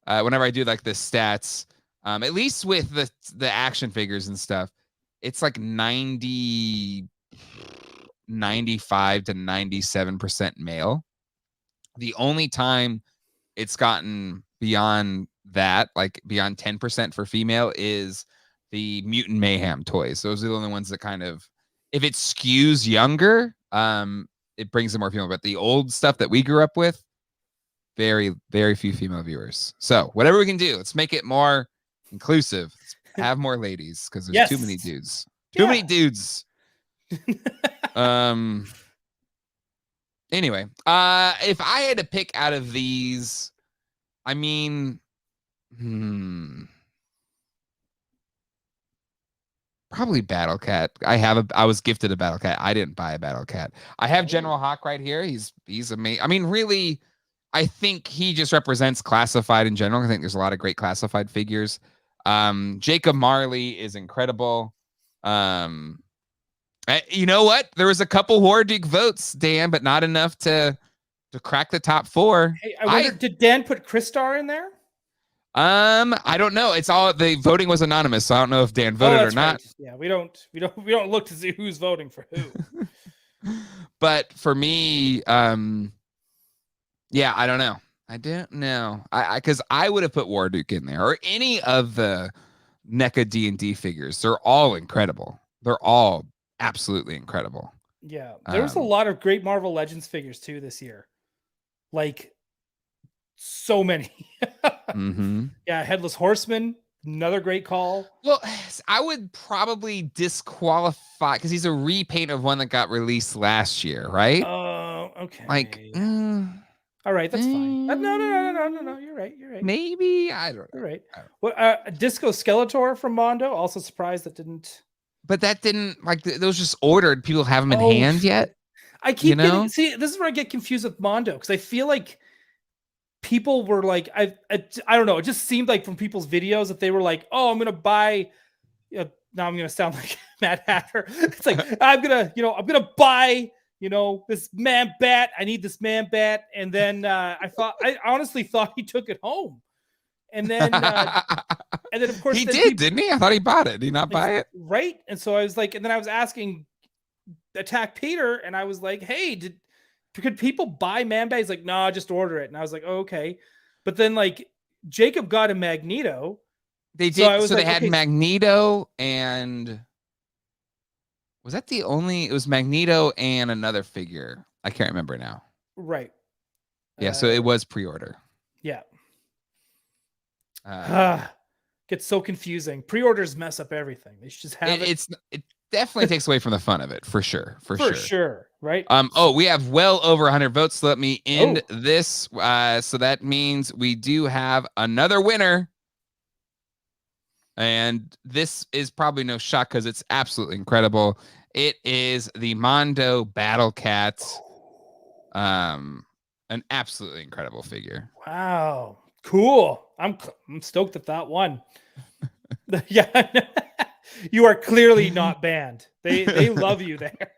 whenever I do like the stats, at least with the action figures and stuff, it's like 95 to 97% male. The only time it's gotten beyond that, like beyond 10% for female, is the Mutant Mayhem toys. Those are the only ones that kind of, if it skews younger, it brings in more female. But the old stuff that we grew up with, very, very few female viewers. So whatever we can do, let's make it more inclusive. Let's have more ladies, because there's too many dudes. Too many dudes. Anyway, if I had to pick out of these, I mean, probably Battle Cat. I was gifted a Battle Cat. I didn't buy a Battle Cat. I have General Hawk right here. He's amazing. I mean, really, I think he just represents classified in general. I think there's a lot of great classified figures. Jacob Marley is incredible. You know what? There was a couple Warduke votes, Dan, but not enough to crack the top 4. Hey, I wonder, did Dan put Crystar in there? I don't know. It's all, the voting was anonymous, so I don't know if Dan voted or not. Right. Yeah, we don't look to see who's voting for who. But for me, yeah, I don't know. I don't know. Because I would have put Warduke in there, or any of the NECA D&D figures. They're all incredible. They're all absolutely incredible. Yeah, there was a lot of great Marvel Legends figures too this year. Like, so many. Yeah, Headless Horseman, another great call. Well, I would probably disqualify, because he's a repaint of one that got released last year, right? Oh, okay. Like, all right, that's fine. No. You're right. Maybe, I don't know. You're right. What? Disco Skeletor from Mondo. Also surprised that didn't. But that didn't, like, those just ordered. People have them in hand yet. I keep getting, see, this is where I get confused with Mondo, because I feel like people were like, I don't know. It just seemed like from people's videos that they were like, oh, I'm gonna buy. Now I'm gonna sound like Mad Hatter. It's like I'm gonna buy. This man bat. I need this man bat. And then I honestly thought he took it home. And then of course he did, didn't he? I thought he bought it. Did he not buy it? Right. And so I was like, and then I was asking Attack Peter, and I was like, hey, could people buy Man Bat? He's like, no, just order it. And I was like, oh, okay. But then like Jacob got a Magneto. They did. So they had Magneto, and was that the only? It was Magneto and another figure. I can't remember now. Right. Yeah. So it was pre-order. Yeah. Gets so confusing. Pre-orders mess up everything. They should just have it. It definitely takes away from the fun of it, for sure. For sure. Right. We have well over 100 votes. So let me end this. So that means we do have another winner. And this is probably no shock, because it's absolutely incredible. It is the Mondo Battle Cat. An absolutely incredible figure. Wow. Cool. I'm stoked at that one. Yeah. You are clearly not banned. They love you there.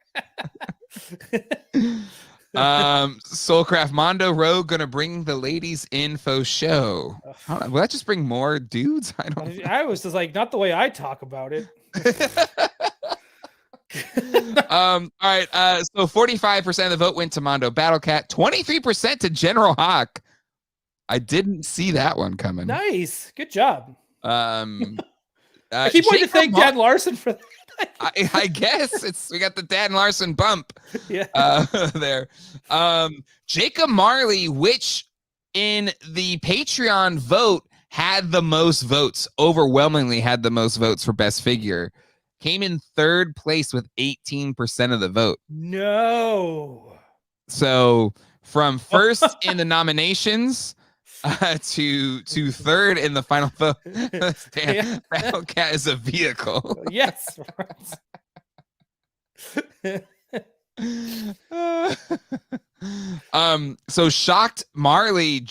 Soulcraft Mondo Rogue gonna bring the ladies info show. Will that just bring more dudes? I don't know. I was just like, not the way I talk about it. All right. So 45% of the vote went to Mondo Battle Cat, 23% to General Hawk. I didn't see that one coming. Nice. Good job. I keep wanting to thank Dan Larson for that. I guess we got the Dan Larson bump. Yeah. There. Jacob Marley, which in the Patreon vote had the most votes, overwhelmingly had the most votes for best figure, came in third place with 18% of the vote. No. So from first in the nominations to third in the final vote, Yeah. Battle Cat is a vehicle. Yes. So Shocked Marley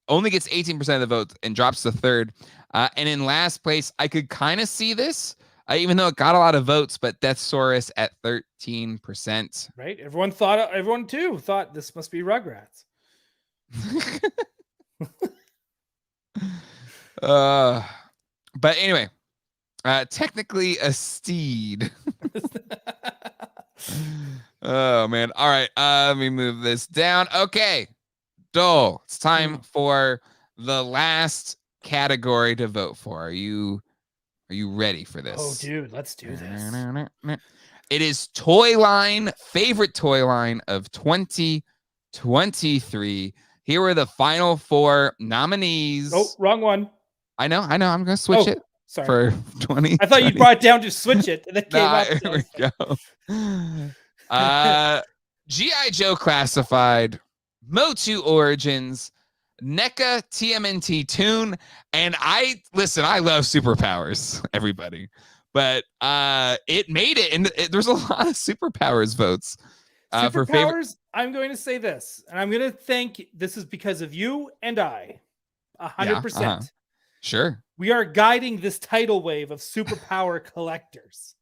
only gets 18% of the vote and drops to third. And in last place, I could kind of see this, even though it got a lot of votes, but Deathsaurus at 13%. Right? Everyone too thought this must be Rugrats. But anyway, technically a steed. Oh man. All right. Let me move this down. Okay. Doell, it's time for the last category to vote for. Are you ready for this? Oh, dude, let's do this. It is toy line, favorite toy line of 2023. Here are the final 4 nominees. Oh, wrong one. I know. I'm gonna switch it. Sorry. For 20. I thought you brought it down to switch it, and it came up. Here we go. G.I. Joe Classified, Motu Origins, NECA TMNT Toon, and I love Superpowers, everybody. But it made it, and there's a lot of Superpowers votes. Superpowers, I'm going to say this, and I'm going to think this is because of you and I, 100%. Sure. We are guiding this tidal wave of superpower collectors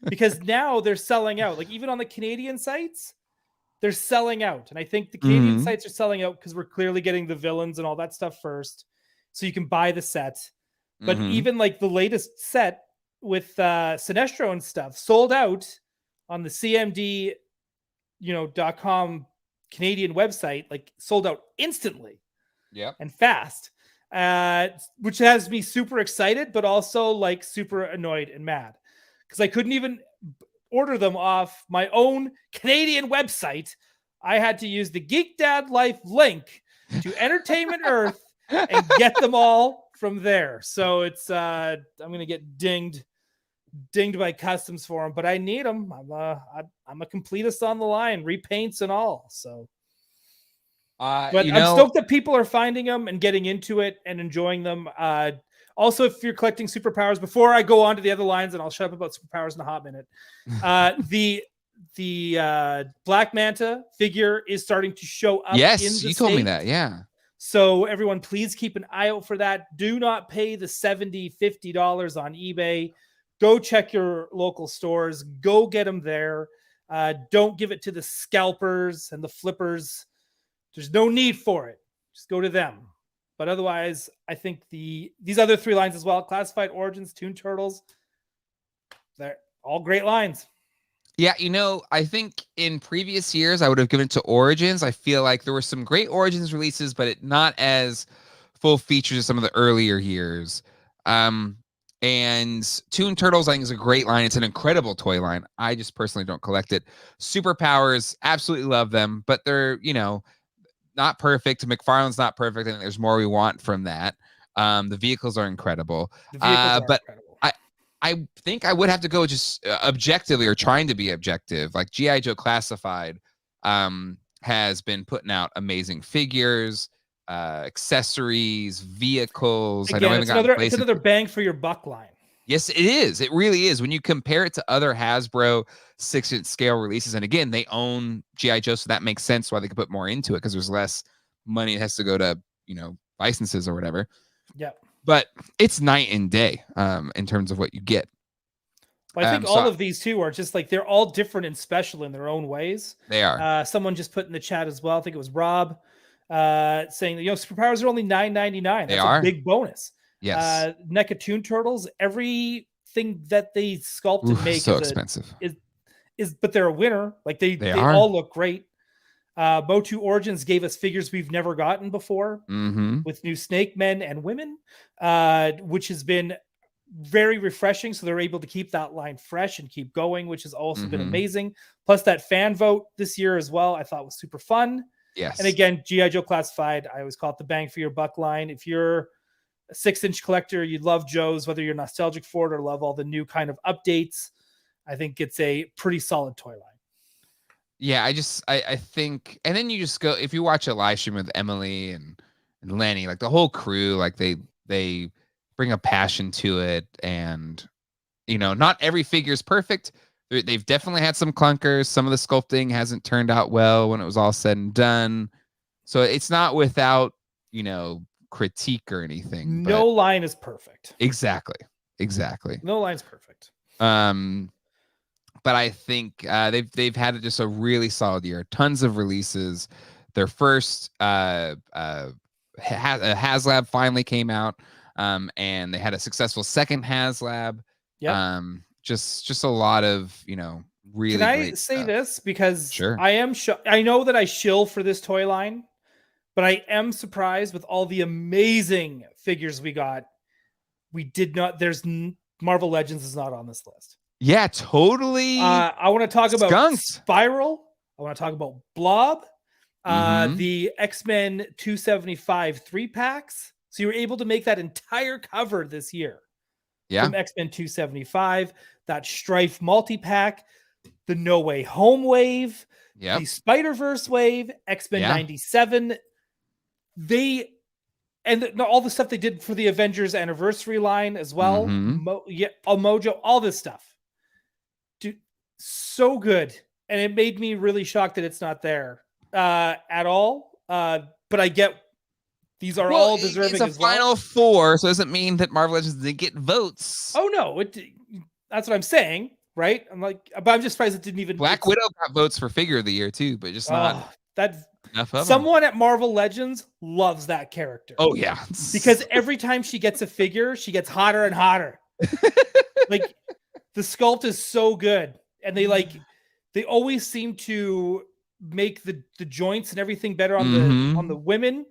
because now they're selling out. Like even on the Canadian sites, they're selling out. And I think the Canadian sites are selling out because we're clearly getting the villains and all that stuff first. So you can buy the set. But even like the latest set with Sinestro and stuff sold out on the CMD, .com Canadian website, like sold out instantly. Yeah. And fast. Which has me super excited, but also like super annoyed and mad because I couldn't even order them off my own Canadian website. I had to use the Geek Dad Life link to Entertainment Earth and get them all from there. So it's I'm gonna get dinged by customs for them, but I need them. I'm a completist on the line, repaints and all. So. But I'm stoked that people are finding them and getting into it and enjoying them. Also, if you're collecting Superpowers, before I go on to the other lines, and I'll shut up about Superpowers in a hot minute, the Black Manta figure is starting to show up. Yes, you told me that. Yeah. So everyone, please keep an eye out for that. Do not pay the $70, $50 on eBay. Go check your local stores. Go get them there. Don't give it to the scalpers and the flippers. There's no need for it. Just go to them. But otherwise, I think these other 3 lines as well, Classified, Origins, Toon Turtles, they're all great lines. Yeah, I think in previous years, I would have given it to Origins. I feel like there were some great Origins releases, but not as full features as some of the earlier years. And Toon Turtles, I think, is a great line. It's an incredible toy line. I just personally don't collect it. Superpowers, absolutely love them, but they're, not perfect. McFarlane's not perfect, and there's more we want from that. The vehicles are incredible. But incredible. I think I would have to go just objectively, or trying to be objective. Like G.I. Joe Classified has been putting out amazing figures, accessories, vehicles. Again, it's another bang for your buck line. Yes, it is. It really is. When you compare it to other Hasbro 6-inch scale releases, and again, they own G.I. Joe, so that makes sense why they could put more into it because there's less money that has to go to, licenses or whatever. Yeah. But it's night and day in terms of what you get. Well, I think all of these too are just like they're all different and special in their own ways. They are. Someone just put in the chat as well. I think it was Rob saying that Superpowers are only $9.99. That's a big bonus. Yes. NECA Toon Turtles, everything that they sculpt and make so expensive. But they're a winner. Like they all look great. Motu Origins gave us figures we've never gotten before with new Snake Men and Women, which has been very refreshing. So they're able to keep that line fresh and keep going, which has also been amazing. Plus that fan vote this year as well, I thought was super fun. Yes. And again, G.I. Joe Classified, I always call it the bang for your buck line. If you're a 6-inch collector, you love Joe's, whether you're nostalgic for it or love all the new kind of updates. I think it's a pretty solid toy line. Yeah, I think, and then you just go, if you watch a live stream with Emily and Lenny, like the whole crew, like they bring a passion to it, and not every figure is perfect. They've definitely had some clunkers. Some of the sculpting hasn't turned out well when it was all said and done. So it's not without, critique or anything. No line is perfect. Exactly. No line's perfect. But I think they've had just a really solid year. Tons of releases. Their first HasLab finally came out, and they had a successful second HasLab. Yep. Just a lot of really. Can I great say stuff. this because Sure. I know that I shill for this toy line, but I am surprised with all the amazing figures we got. We did not. Marvel Legends is not on this list. Yeah, totally. I want to talk about Spiral. I want to talk about Blob. The X-Men 275 3-packs. So you were able to make that entire cover this year. Yeah. From X-Men 275, that Strife multi-pack, the No Way Home wave, the Spider-Verse wave, X-Men 97. All the stuff they did for the Avengers anniversary line as well. Mojo, all this stuff. Dude, so good. And it made me really shocked that it's not there at all. But I get these are all deserving as well. It's a final four, so it doesn't mean that Marvel Legends didn't get votes. Oh no, that's what I'm saying, right? But I'm just surprised it didn't even. Black Widow got votes for figure of the year too, but just not enough of someone at Marvel Legends loves that character. Oh yeah, because every time she gets a figure, she gets hotter and hotter. Like the sculpt is so good, and they always seem to make the joints and everything better on the women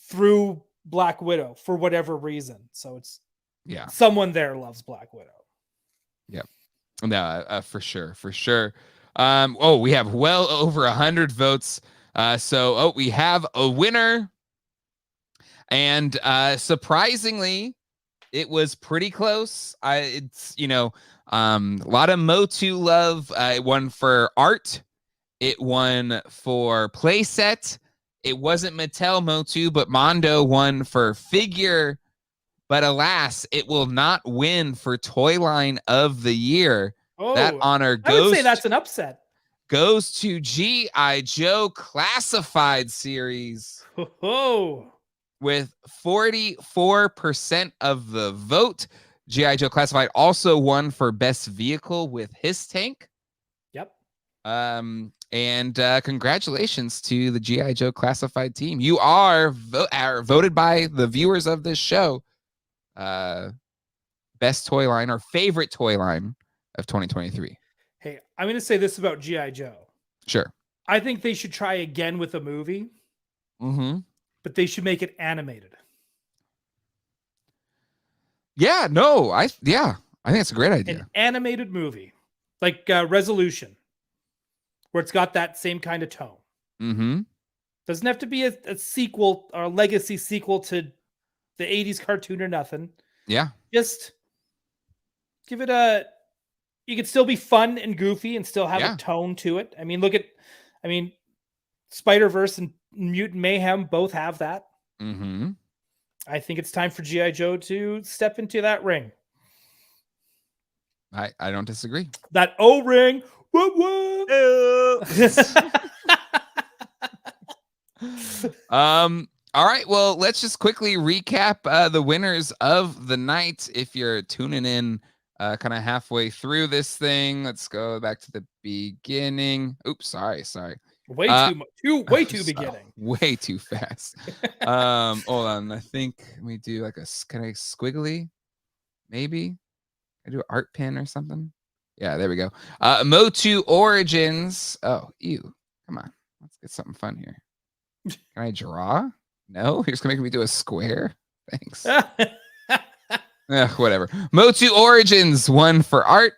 through Black Widow for whatever reason. So it's someone there loves Black Widow. Yep. No, for sure. We have well over 100 votes. So we have a winner, and surprisingly, it was pretty close. It's a lot of Motu love. It won for art. It won for playset. It wasn't Mattel Motu, but Mondo won for figure. But alas, it will not win for toy line of the year. That honor goes. I would say that's an upset. Goes to G.I. Joe Classified Series. With 44% of the vote. G.I. Joe Classified also won for best vehicle with his tank. Yep. And congratulations to the G.I. Joe Classified team. You are voted by the viewers of this show. Best toy line or favorite toy line of 2023. Hey, I'm going to say this about G.I. Joe. Sure. I think they should try again with a movie. But they should make it animated. Yeah, no, I think it's a great idea. An animated movie, like Resolution, where it's got that same kind of tone. Doesn't have to be a sequel or a legacy sequel to the 80s cartoon or nothing. Yeah. Just give it you could still be fun and goofy and still have a tone to it. I mean, Spider-Verse and Mutant Mayhem both have that. I think it's time for G.I. Joe to step into that ring. I don't disagree. That O-ring. Woo woo. All right. Well, let's just quickly recap the winners of the night. If you're tuning in kind of halfway through this thing, let's go back to the beginning. Oops, sorry. Way too beginning. Way too fast. Hold on. I think we do like a kind of squiggly. Maybe I do an art pin or something. Yeah, there we go. Motu Origins. Oh, ew. Come on. Let's get something fun here. Can I draw? No, you're just gonna make me do a square. Thanks. Whatever. Motu Origins won for art.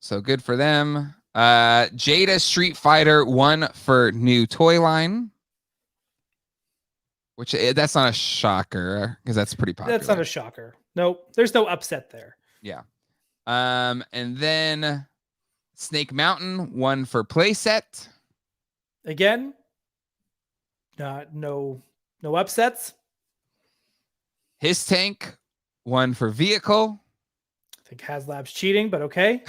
So good for them. Jada Street Fighter won for new toy line. Which that's not a shocker because that's pretty popular. That's not a shocker. Nope. There's no upset there. Yeah. And then Snake Mountain, one for playset. Again, no upsets. His Tank, one for vehicle. I think HasLab's cheating, but okay.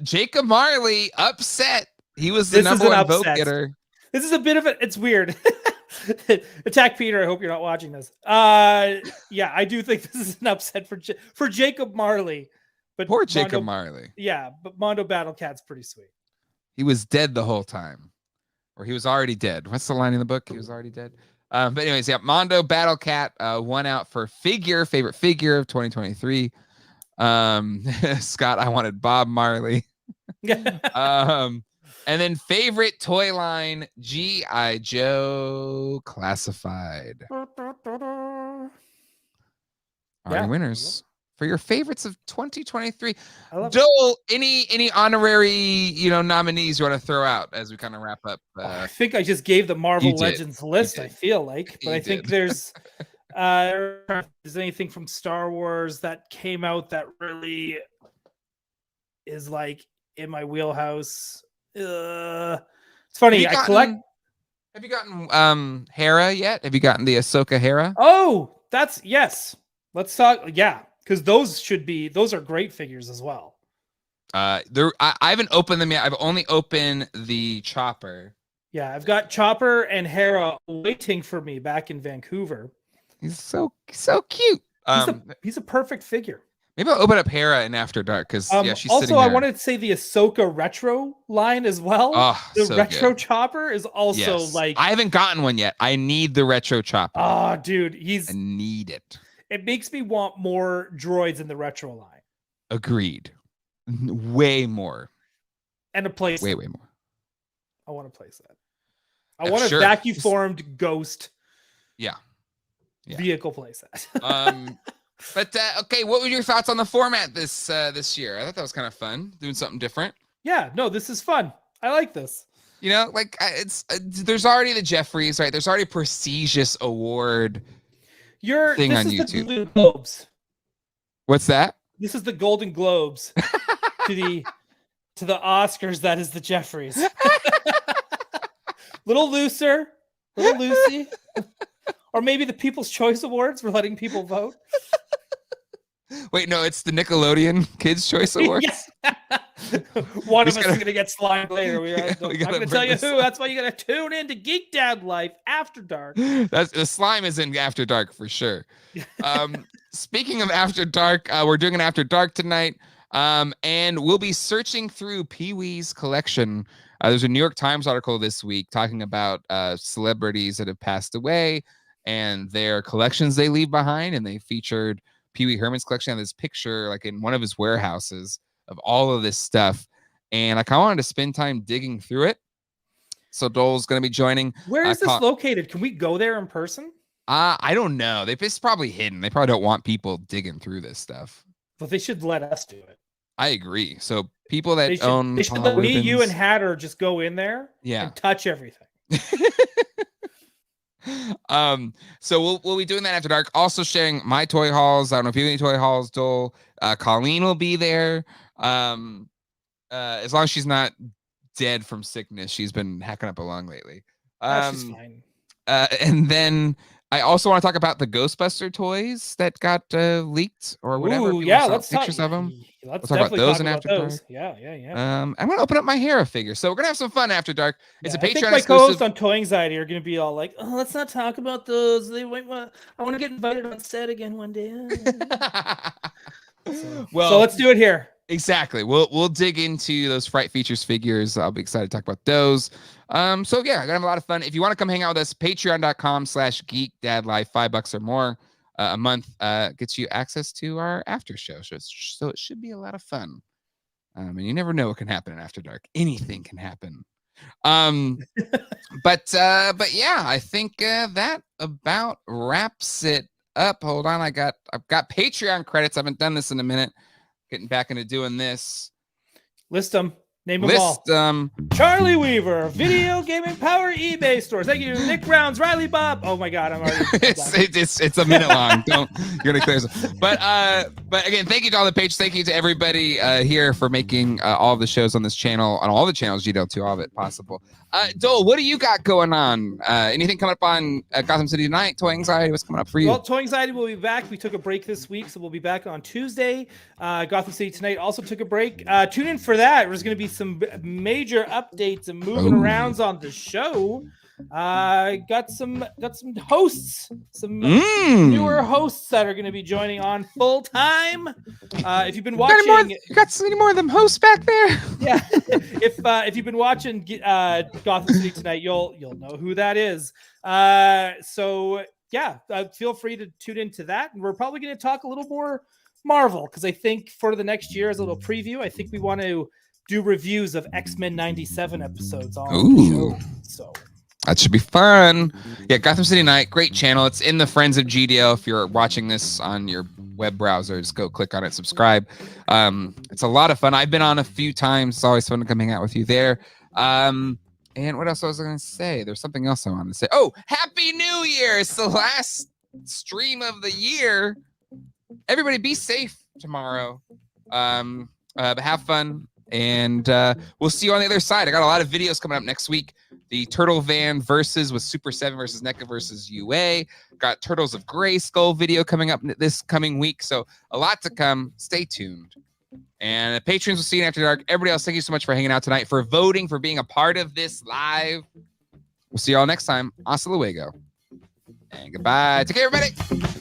Jacob Marley, upset. He was the number one vote getter. This is a bit of a, it's weird. Attack Peter, I hope you're not watching this. Yeah, I do think this is an upset for Jacob Marley. But poor Jacob Marley. Yeah, but Mondo Battle Cat's pretty sweet. He was dead the whole time. Or he was already dead. What's the line in the book? He was already dead. But anyways, yeah, Mondo Battle Cat, one out for favorite figure of 2023. Scott, I wanted Bob Marley. And then favorite toy line, G.I. Joe Classified. Our winners for your favorites of 2023. Joel, any honorary, nominees you want to throw out as we kind of wrap up? I think I just gave the Marvel Legends list, I feel like, but I think there's anything from Star Wars that came out that really is like in my wheelhouse. It's funny. Have you gotten Hera yet? Have you gotten the Ahsoka Hera? Oh, yes. Let's talk. Yeah, because those are great figures as well. I haven't opened them yet. I've only opened the Chopper. Yeah, I've got Chopper and Hera waiting for me back in Vancouver. He's so cute. He's a perfect figure. Maybe I'll open up Hera in After Dark because she's also sitting there. I wanted to say the Ahsoka retro line as well. Oh, the so retro good. Chopper is also like I haven't gotten one yet. I need the retro Chopper. Oh, dude, I need it. It makes me want more droids in the retro line. Agreed. Way more. And a playset. Way more. I want a playset. I want a vacuum formed ghost. Yeah. Vehicle playset. But okay, what were your thoughts on the format this year? I thought that was kind of fun, doing something different. Yeah, no, this is fun. I like this. There's already the Jeffries, right? There's already a prestigious award thing on YouTube. The Golden Globes. What's that? This is the Golden Globes to the Oscars. That is the Jeffries. Little looser, little loosey. Or maybe the People's Choice Awards for letting people vote. Wait, no, it's the Nickelodeon Kids' Choice Awards. One of us is going to get slimed later. I'm going to tell you who. That's why you got to tune in to Geek Dad Life After Dark. The slime is in After Dark for sure. Speaking of After Dark, we're doing an After Dark tonight. And we'll be searching through Pee-wee's collection. There's a New York Times article this week talking about celebrities that have passed away and their collections they leave behind. And they featured Pee-wee Herman's collection on this picture, like in one of his warehouses of all of this stuff. And I kind of wanted to spend time digging through it. So Dole's going to be joining. Where is this located? Can we go there in person? I don't know. It's probably hidden. They probably don't want people digging through this stuff. But they should let us do it. I agree. So people that they should let me, you, and Hatter just go in there and touch everything. So we'll be doing that after dark. Also sharing my toy hauls. I don't know if you have any toy hauls, Dole. Colleen will be there. As long as she's not dead from sickness. She's been hacking up along lately. She's fine. And then I also want to talk about the Ghostbuster toys that got leaked or whatever. Ooh, yeah, let's pictures talk, of them. Let's talk about those in After Dark. Yeah. I'm gonna open up my Hera figure, so we're gonna have some fun after dark. It's a Patreon I think my co-hosts on Toy Anxiety are gonna be all like, "Oh, let's not talk about those. I want to get invited on set again one day." So let's do it here. Exactly. We'll dig into those Fright Features figures. I'll be excited to talk about those. So yeah, gonna have a lot of fun. If you want to come hang out with us, patreon.com/geekdadlife, $5 or more a month gets you access to our after show. So it should be a lot of fun. And you never know what can happen in After Dark. Anything can happen. But yeah, I think that about wraps it up. Hold on, I've got Patreon credits. I haven't done this in a minute. Getting back into doing this. List them. Name them all. Charlie Weaver, Video Gaming Power eBay stores. Thank you, Nick Browns, Riley Bob. Oh my God, I'm already. it's a minute long. You're gonna clear this. But again, thank you to all the pages. Thank you to everybody here for making all of the shows on this channel, on all the channels, GDL2, all of it possible. Doel, what do you got going on? Anything coming up on Gotham City tonight? Toy Anxiety, what's coming up for you? Well, Toy Anxiety will be back. We took a break this week, so we'll be back on Tuesday. Gotham City Tonight also took a break. Tune in for that. There's going to be some major updates and moving arounds on the show. Got some hosts, some newer hosts that are going to be joining on full time. If you've been watching, you got any more of them hosts back there? Yeah. If you've been watching Gotham City Tonight, you'll know who that is. So yeah, feel free to tune into that, and we're probably going to talk a little more Marvel, because I think for the next year, as a little preview, I think we want to do reviews of X-Men 97 episodes on the show. So that should be fun. Yeah, Gotham City Night, great channel. It's in the Friends of GDL. If you're watching this on your web browser, just go click on it, subscribe. It's a lot of fun. I've been on a few times. It's always fun to come hang out with you there. And what else was I going to say? There's something else I wanted to say. Oh, Happy New Year. It's the last stream of the year. Everybody be safe tomorrow. But have fun. And we'll see you on the other side. I got a lot of videos coming up next week. The Turtle Van versus with Super 7 versus NECA versus UA. Got Turtles of Grayskull video coming up this coming week. So a lot to come. Stay tuned. And the patrons will see you after dark. Everybody else, thank you so much for hanging out tonight, for voting, for being a part of this live. We'll see you all next time. Hasta luego. And goodbye. Take care, everybody.